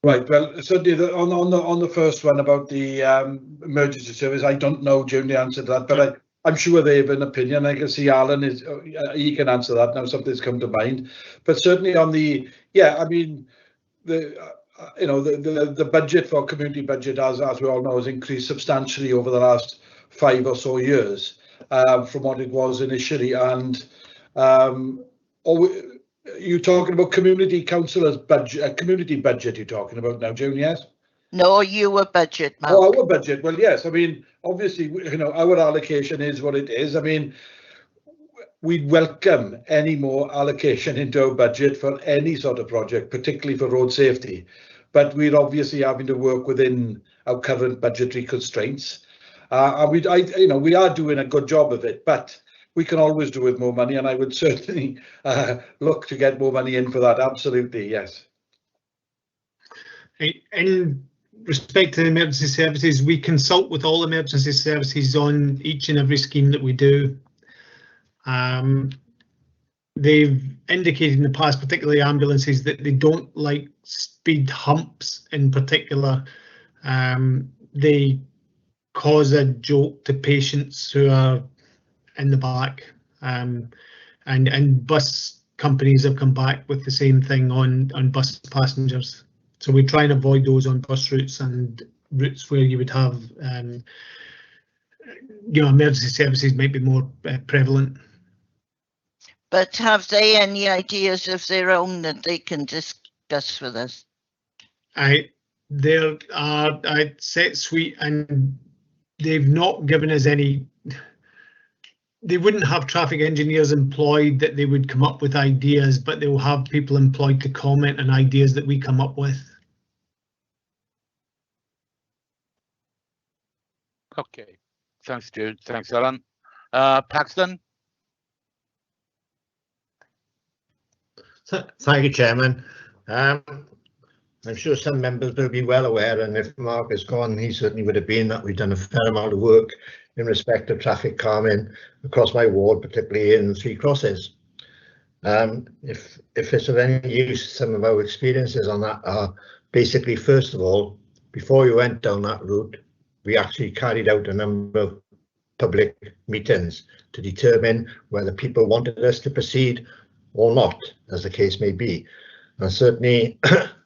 Right, well, certainly on the first one about the emergency service, I don't know, June, the answer to that, but I'm sure they have an opinion. I can see Alan he can answer that now. Something's come to mind, but certainly on the I mean the budget for community budget, as we all know, has increased substantially over the last 5 or so years from what it was initially, and you're talking about community councillors' budget, community budget you're talking about now, June, yes? No, your budget, Mark. Oh, our budget. Well, yes. I mean, obviously, our allocation is what it is. I mean, we'd welcome any more allocation into our budget for any sort of project, particularly for road safety. But we're obviously having to work within our current budgetary constraints. And we are doing a good job of it, but we can always do with more money, and I would certainly look to get more money in for that. Absolutely, yes. In respect to the emergency services, we consult with all emergency services on each and every scheme that we do. They've indicated in the past, particularly ambulances, that they don't like speed humps in particular. They cause a jolt to patients who are in the back, and bus companies have come back with the same thing on bus passengers. So we try and avoid those on bus routes and routes where you would have, emergency services might be more prevalent. But have they any ideas of their own that they can discuss with us? There are a set suite, and they've not given us any. They wouldn't have traffic engineers employed that they would come up with ideas, but they will have people employed to comment on ideas that we come up with. Okay, thanks, Jude. Thanks, Alan. Paxton. Thank you, Chairman. I'm sure some members will be well aware, and if Mark is gone, he certainly would have been, that we've done a fair amount of work in respect of traffic calming across my ward, particularly in Three Crosses. If it's of any use, some of our experiences on that are basically, first of all, before we went down that route, we actually carried out a number of public meetings to determine whether people wanted us to proceed or not, as the case may be. And certainly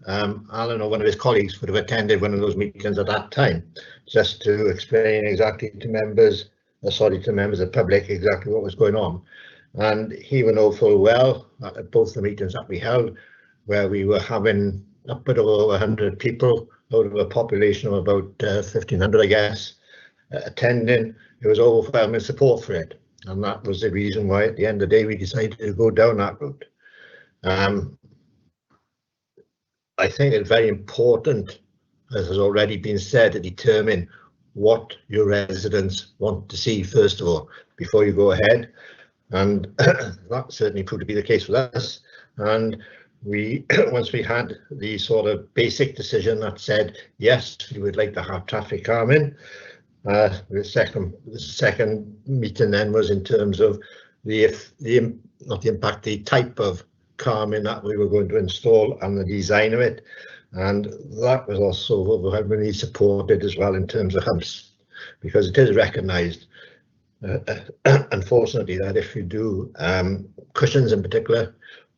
Alan or one of his colleagues would have attended one of those meetings at that time, just to explain exactly to members of the public exactly what was going on. And he would know full well at both the meetings that we held, where we were having upward of over 100 people out of a population of about 1,500, I guess, attending, there was overwhelming support for it. And that was the reason why at the end of the day we decided to go down that route. I think it's very important, as has already been said, to determine what your residents want to see first of all before you go ahead, and that certainly proved to be the case with us. And we once we had the sort of basic decision that said yes, we would like to have traffic calming. The second meeting then was in terms of not the impact, the type of calming that we were going to install and the design of it, and that was also overwhelmingly supported as well in terms of Humps, because it is recognised, unfortunately, that if you do cushions in particular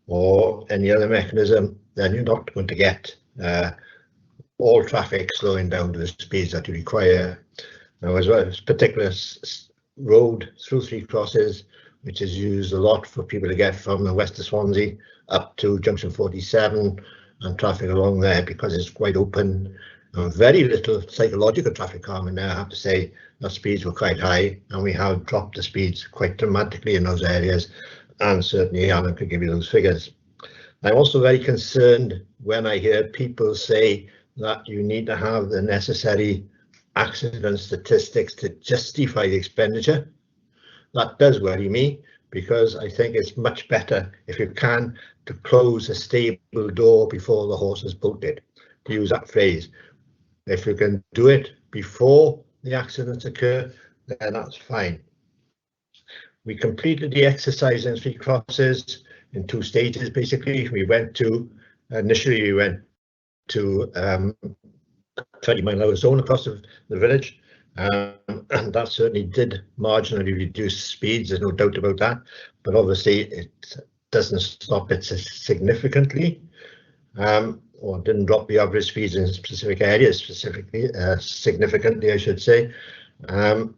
or any other mechanism, then you're not going to get all traffic slowing down to the speeds that you require. Now, as well as particular road through 3 crosses, which is used a lot for people to get from the west of Swansea up to junction 47 and traffic along there, because it's quite open. Very little psychological traffic calming there, I have to say. The speeds were quite high, and we have dropped the speeds quite dramatically in those areas, and certainly Alan could give you those figures. I'm also very concerned when I hear people say that you need to have the necessary accident statistics to justify the expenditure. That does worry me, because I think it's much better, if you can, to close a stable door before the horse is bolted, to use that phrase. If you can do it before the accidents occur, then that's fine. We completed the exercise in 3 crosses in 2 stages, basically. Initially we went to 20-mile-an-hour zone across the village, and that certainly did marginally reduce speeds, there's no doubt about that, but obviously it doesn't stop it significantly, or didn't drop the average speeds in specific areas significantly, I should say. And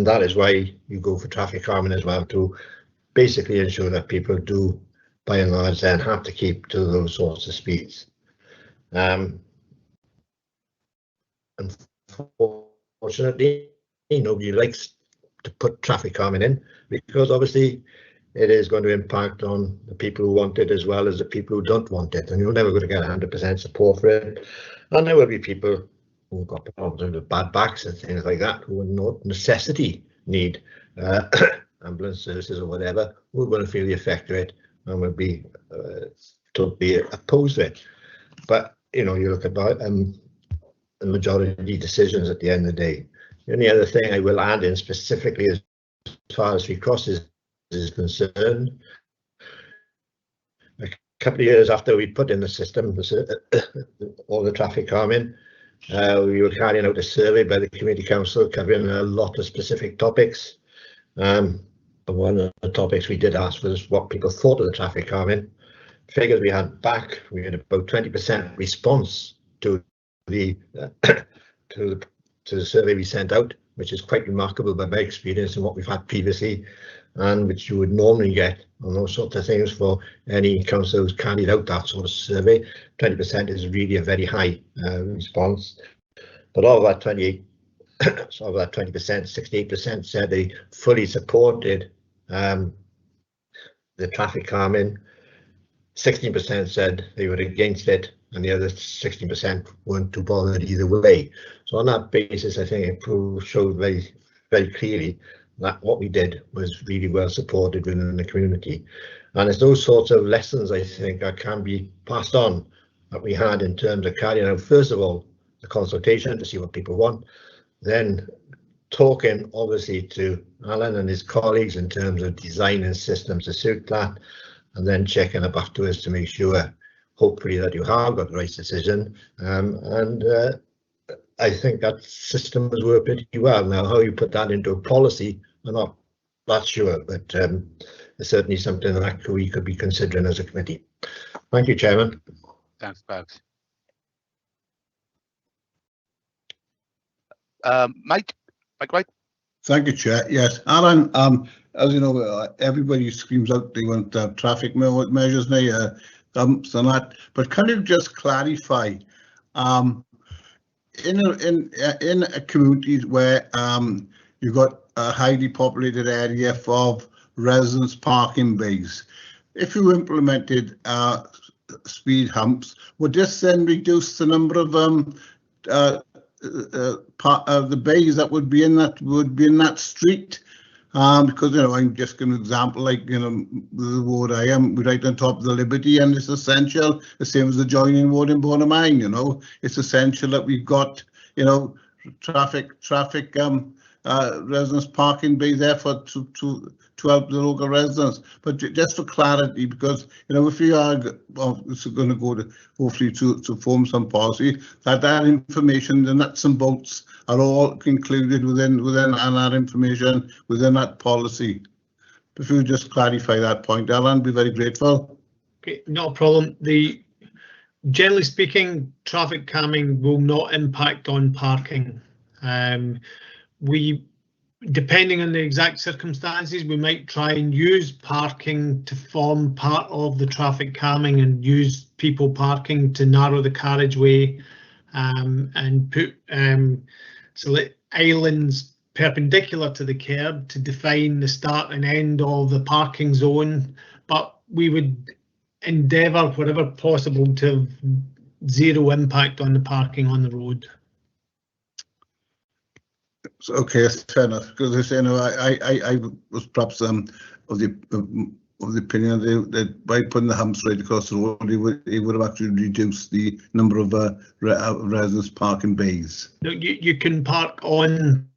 that is why you go for traffic calming as well, to basically ensure that people do, by and large, then have to keep to those sorts of speeds. Unfortunately, nobody likes to put traffic calming in, because obviously it is going to impact on the people who want it as well as the people who don't want it, and you're never going to get 100% support for it. And there will be people who've got problems with bad backs and things like that, who will not necessity need ambulance services or whatever, who are going to feel the effect of it and will be totally opposed to it. But you look at the majority decisions at the end of the day. The only other thing I will add in specifically as far as 3 crosses is concerned, a couple of years after we put in the system, all the traffic calming, we were carrying out a survey by the Community Council covering a lot of specific topics. But one of the topics we did ask was what people thought of the traffic calming. Figures we had back, we had about 20% response to the survey we sent out, which is quite remarkable by my experience and what we've had previously, and which you would normally get on those sorts of things for any council who's carried out that sort of survey. 20% is really a very high response. But of that 20%, 68% said they fully supported the traffic calming. 16% said they were against it, and the other 16% weren't too bothered either way. So on that basis, I think it showed very, very clearly that what we did was really well supported within the community. And it's those sorts of lessons, I think, that can be passed on that we had in terms of carrying out, first of all, the consultation to see what people want, then talking obviously to Alan and his colleagues in terms of designing systems to suit that, and then checking up afterwards to make sure, hopefully, that you have got the right decision. I think that system has worked pretty well. Now, how you put that into a policy, I'm not that sure, but it's certainly something that we could be considering as a committee. Thank you, Chairman. Thanks, Bugs. Mike White. Thank you, Chair. Yes, Alan, as you know, everybody screams out they want traffic measures now, Humps and that, but can you just clarify, in a community where you've got a highly populated area of residence parking bays, if you implemented speed humps, would this then reduce the number of the bays that would be in that street? Because I'm just going to example, like the ward I am right on top of the Liberty, and it's essential, the same as the joining ward in Bournemouth. It's essential that we've got traffic residence parking bays there to help the local residents. But just for clarity, because if we are going to go to hopefully to form some policy, that information, the nuts and bolts, are all included within that information within that policy. If you just clarify that point, Alan, I'd be very grateful. Okay, not a problem. Generally speaking, traffic calming will not impact on parking. Depending on the exact circumstances, we might try and use parking to form part of the traffic calming and use people parking to narrow the carriageway and put islands perpendicular to the curb to define the start and end of the parking zone. But we would endeavour wherever possible to have zero impact on the parking on the road. Okay, fair enough. Because I was perhaps of the opinion that by putting the humps right across the road, it would have actually reduced the number of residents parking bays. No, you can park on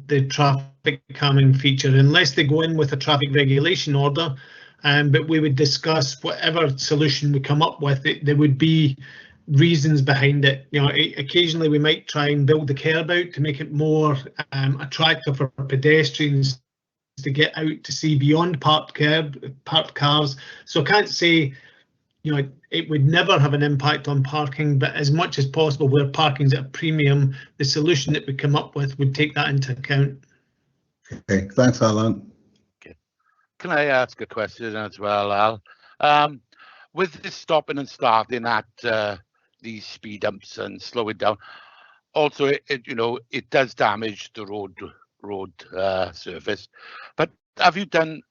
the traffic calming feature unless they go in with a traffic regulation order. But we would discuss whatever solution we come up with. There would be reasons behind it. Occasionally we might try and build the curb out to make it more attractive for pedestrians to get out to see beyond parked cars. So I can't say it would never have an impact on parking, but as much as possible where parking's at a premium, the solution that we come up with would take that into account. Okay, thanks, Alan. Okay. Can I ask a question as well, Al? With this stopping and starting at these speed humps and slow it down, also it does damage the road surface. But have you done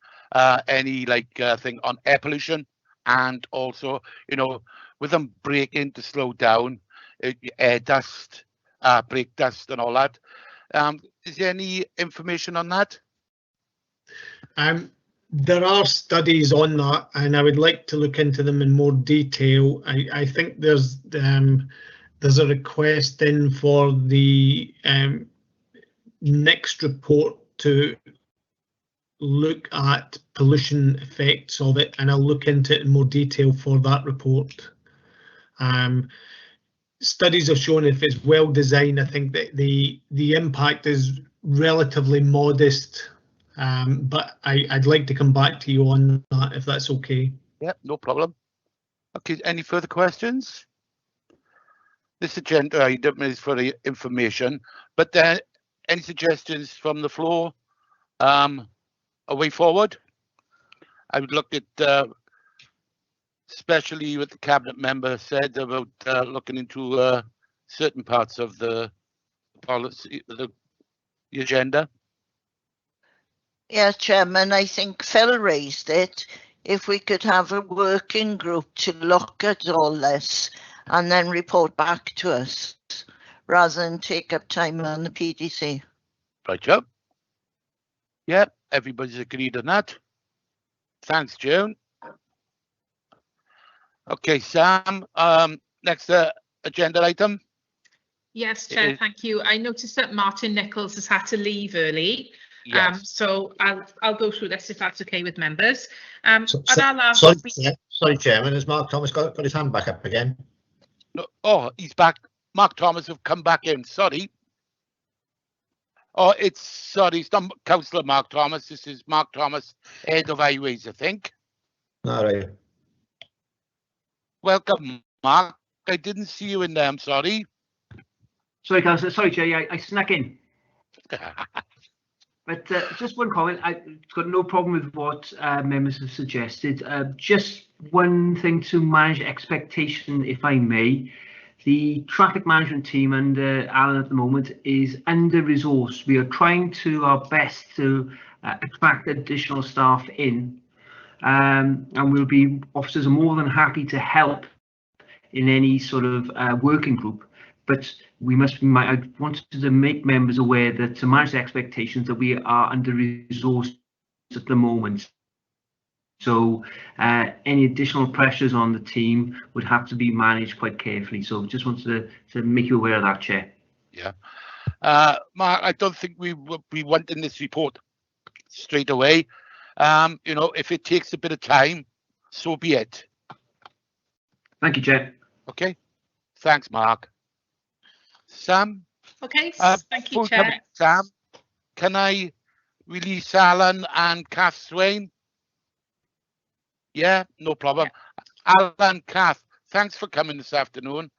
any thing on air pollution, and also with them braking to slow down, air dust, brake dust and all that? Is there any information on that? There are studies on that, and I would like to look into them in more detail. I think there's a request in for the next report to look at pollution effects of it, and I'll look into it in more detail for that report. Studies have shown if it's well designed, I think that the impact is relatively modest. But I'd like to come back to you on that if that's okay. Yeah, no problem. Okay, any further questions? This agenda item is for the information, but then any suggestions from the floor? A way forward? I would look at, especially what the cabinet member said about looking into certain parts of the policy, the agenda. Yeah, Chairman, I think Phil raised it. If we could have a working group to look at all this and then report back to us rather than take up time on the PDC. Right, Joe. Yeah, everybody's agreed on that. Thanks, Joan. Okay, Sam, next agenda item. Yes, Chair, thank you. I noticed that Martin Nichols has had to leave early. Yes. So I'll go through this if that's okay with members. Sorry, Chairman, has Mark Thomas got his hand back up again? No, oh, he's back. Mark Thomas have come back in. Sorry. Oh, it's not Councillor Mark Thomas. This is Mark Thomas, Head of Highways, I think. All right. Welcome, Mark. I didn't see you in there. I'm sorry. Sorry, Councillor. Sorry, Chair. I snuck in. But just one comment. I've got no problem with what members have suggested. Just one thing to manage expectation, if I may. The traffic management team under Alan at the moment is under-resourced. We are trying to our best to attract additional staff in, and officers are more than happy to help in any sort of working group. But we must be. I wanted to make members aware that to manage the expectations that we are under-resourced at the moment. So any additional pressures on the team would have to be managed quite carefully. So just wanted to make you aware of that, Chair. Yeah. Mark, I don't think we will be wanting this report straight away. You know, if it takes a bit of time, so be it. Thank you, Chair. Okay. Thanks, Mark. Sam? Okay, thank you, Chair. Sam, can I release Alan and Kath Swain? Yeah, no problem. Yeah. Alan, Kath, thanks for coming this afternoon.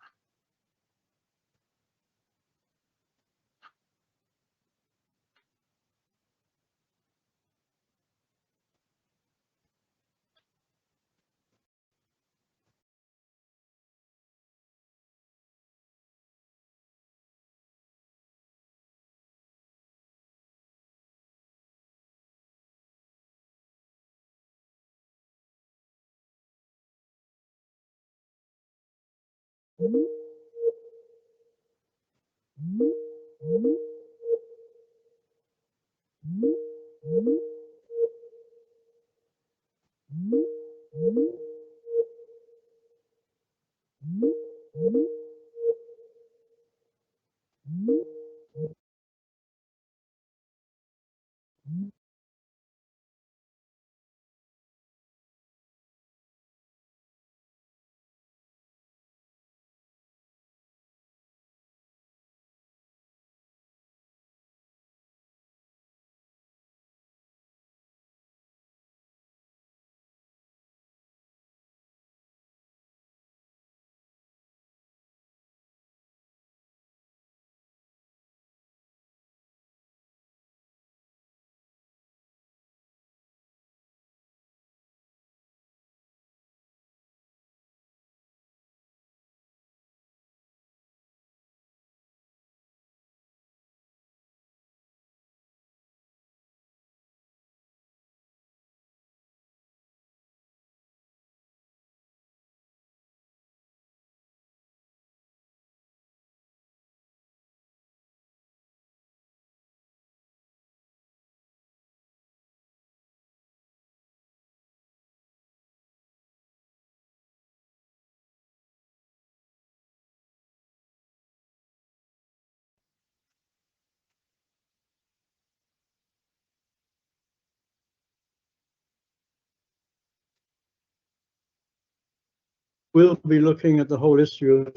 We'll be looking at the whole issue of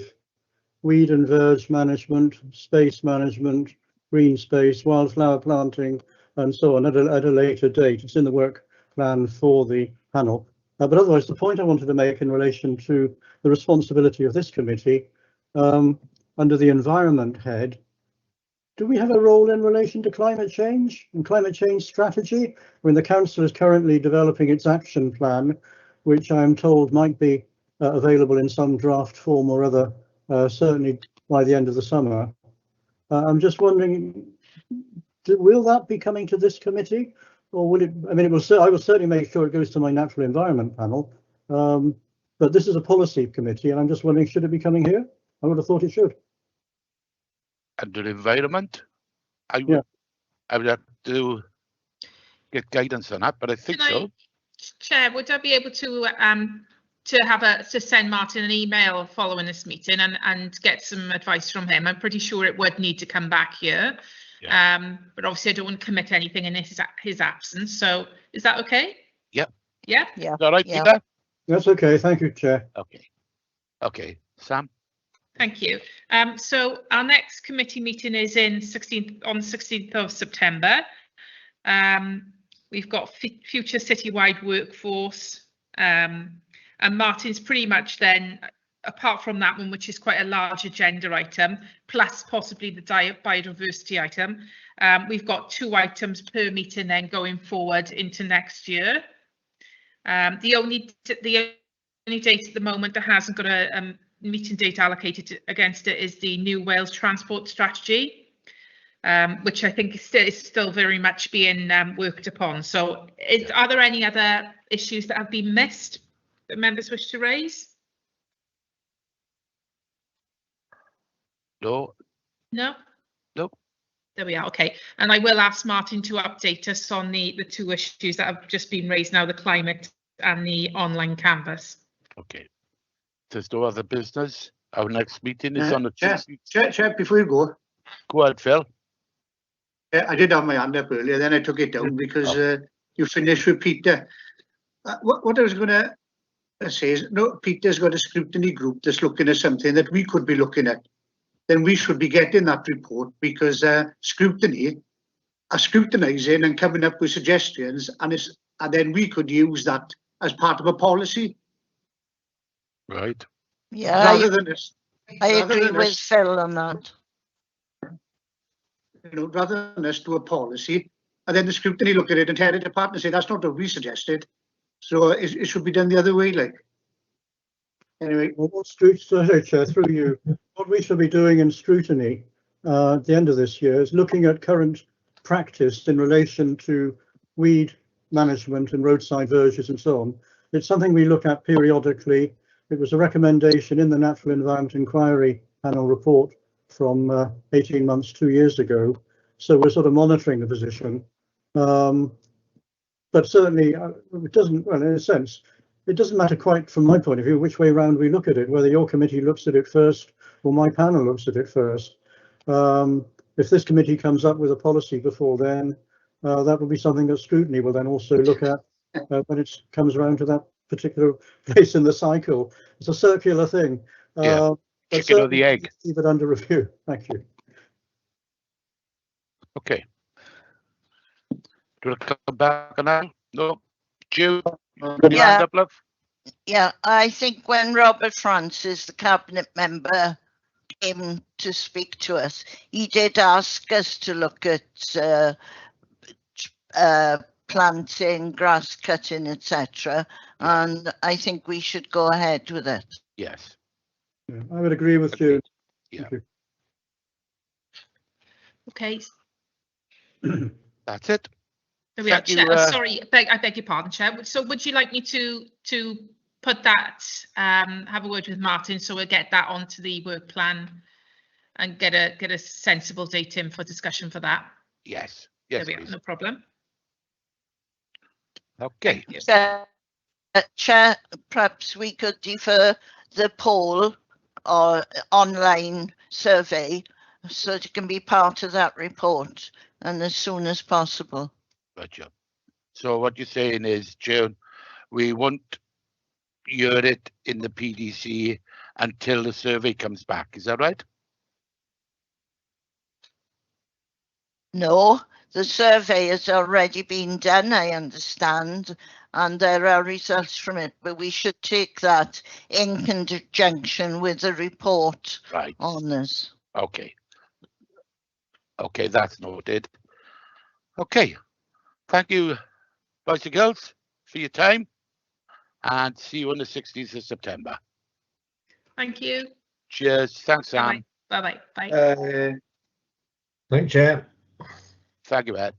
weed and verge management, space management, green space, wildflower planting, and so on at a later date. It's in the work plan for the panel. But otherwise, the point I wanted to make in relation to the responsibility of this committee under the environment head, do we have a role in relation to climate change and climate change strategy? When the council is currently developing its action plan, which I'm told might be available in some draft form or other, certainly by the end of the summer. I'm just wondering, will that be coming to this committee, or will it? I mean, I will certainly make sure it goes to my natural environment panel. But this is a policy committee, and I'm just wondering, should it be coming here? I would have thought it should. Under environment, I would have to get guidance on that, but I think so. Chair, would I be able to send Martin an email following this meeting and get some advice from him? I'm pretty sure it would need to come back here, but obviously I don't want to commit anything in his absence. So is that okay? Yeah. Yeah. Yeah. All right, Peter? That's okay. Thank you, Chair. Okay. Okay, Sam. Thank you. So our next committee meeting is on the 16th of September. We've got future citywide workforce. And Martin's pretty much then, apart from that one, which is quite a large agenda item, plus possibly the biodiversity item, we've got 2 items per meeting then going forward into next year. The only date at the moment that hasn't got a meeting date allocated against it is the New Wales Transport Strategy, which I think is still very much being worked upon. So are there any other issues that have been missed that members wish to raise? No. No? Nope. There we are. Okay. And I will ask Martin to update us on the two issues that have just been raised now, the climate and the online canvas. Okay. There's no other business. Our next meeting is on the Tuesday. Chair, before you go. Go ahead, Phil. I did have my hand up earlier, then I took it down because you finished with Peter. What I was going to say is, no, Peter's got a scrutiny group that's looking at something that we could be looking at. Then we should be getting that report because scrutiny are scrutinising and coming up with suggestions, and then we could use that as part of a policy. Right. Yeah, I agree with Phil on that. Rather than us do a policy, and then the scrutiny look at it and tear it apart and say that's not what we suggested. So it should be done the other way, like. Anyway. Well, Chair, through you, what we shall be doing in scrutiny at the end of this year is looking at current practice in relation to weed management and roadside verges and so on. It's something we look at periodically. It was a recommendation in the Natural Environment Inquiry Panel report from 18 months, 2 years ago. So we're sort of monitoring the position. But certainly it doesn't, well, in a sense, it doesn't matter quite from my point of view which way round we look at it, whether your committee looks at it first or my panel looks at it first. If this committee comes up with a policy before then, that will be something that scrutiny will then also look at when it comes around to that particular place in the cycle. It's a circular thing. Chicken or the egg? Keep it under review. Thank you. Okay. Do you want to come back on that? No. Jude, yeah. Yeah, I think when Robert Francis, the cabinet member, came to speak to us, he did ask us to look at planting, grass cutting, etc. And I think we should go ahead with it. Yes. Yeah, I would agree with you. Yeah. Okay. That's it. There we are. Chair, sorry, I beg your pardon, Chair. So would you like me to put that, have a word with Martin so we'll get that onto the work plan and get a sensible date in for discussion for that? Yes. Yes, there we are. No problem. Okay. Chair, perhaps we could defer the poll or online survey so it can be part of that report and as soon as possible. Gotcha. So what you're saying is, June, we won't hear it in the PDC until the survey comes back. Is that right? No, the survey has already been done, I understand, and there are results from it, but we should take that in conjunction with the report on this. Okay. Okay, that's noted. Okay. Thank you, boys and girls, for your time, and see you on the 16th of September. Thank you. Cheers. Thanks, Sam. Bye-bye. Bye-bye. Bye. Thank you, Chair. Thank you, Ed.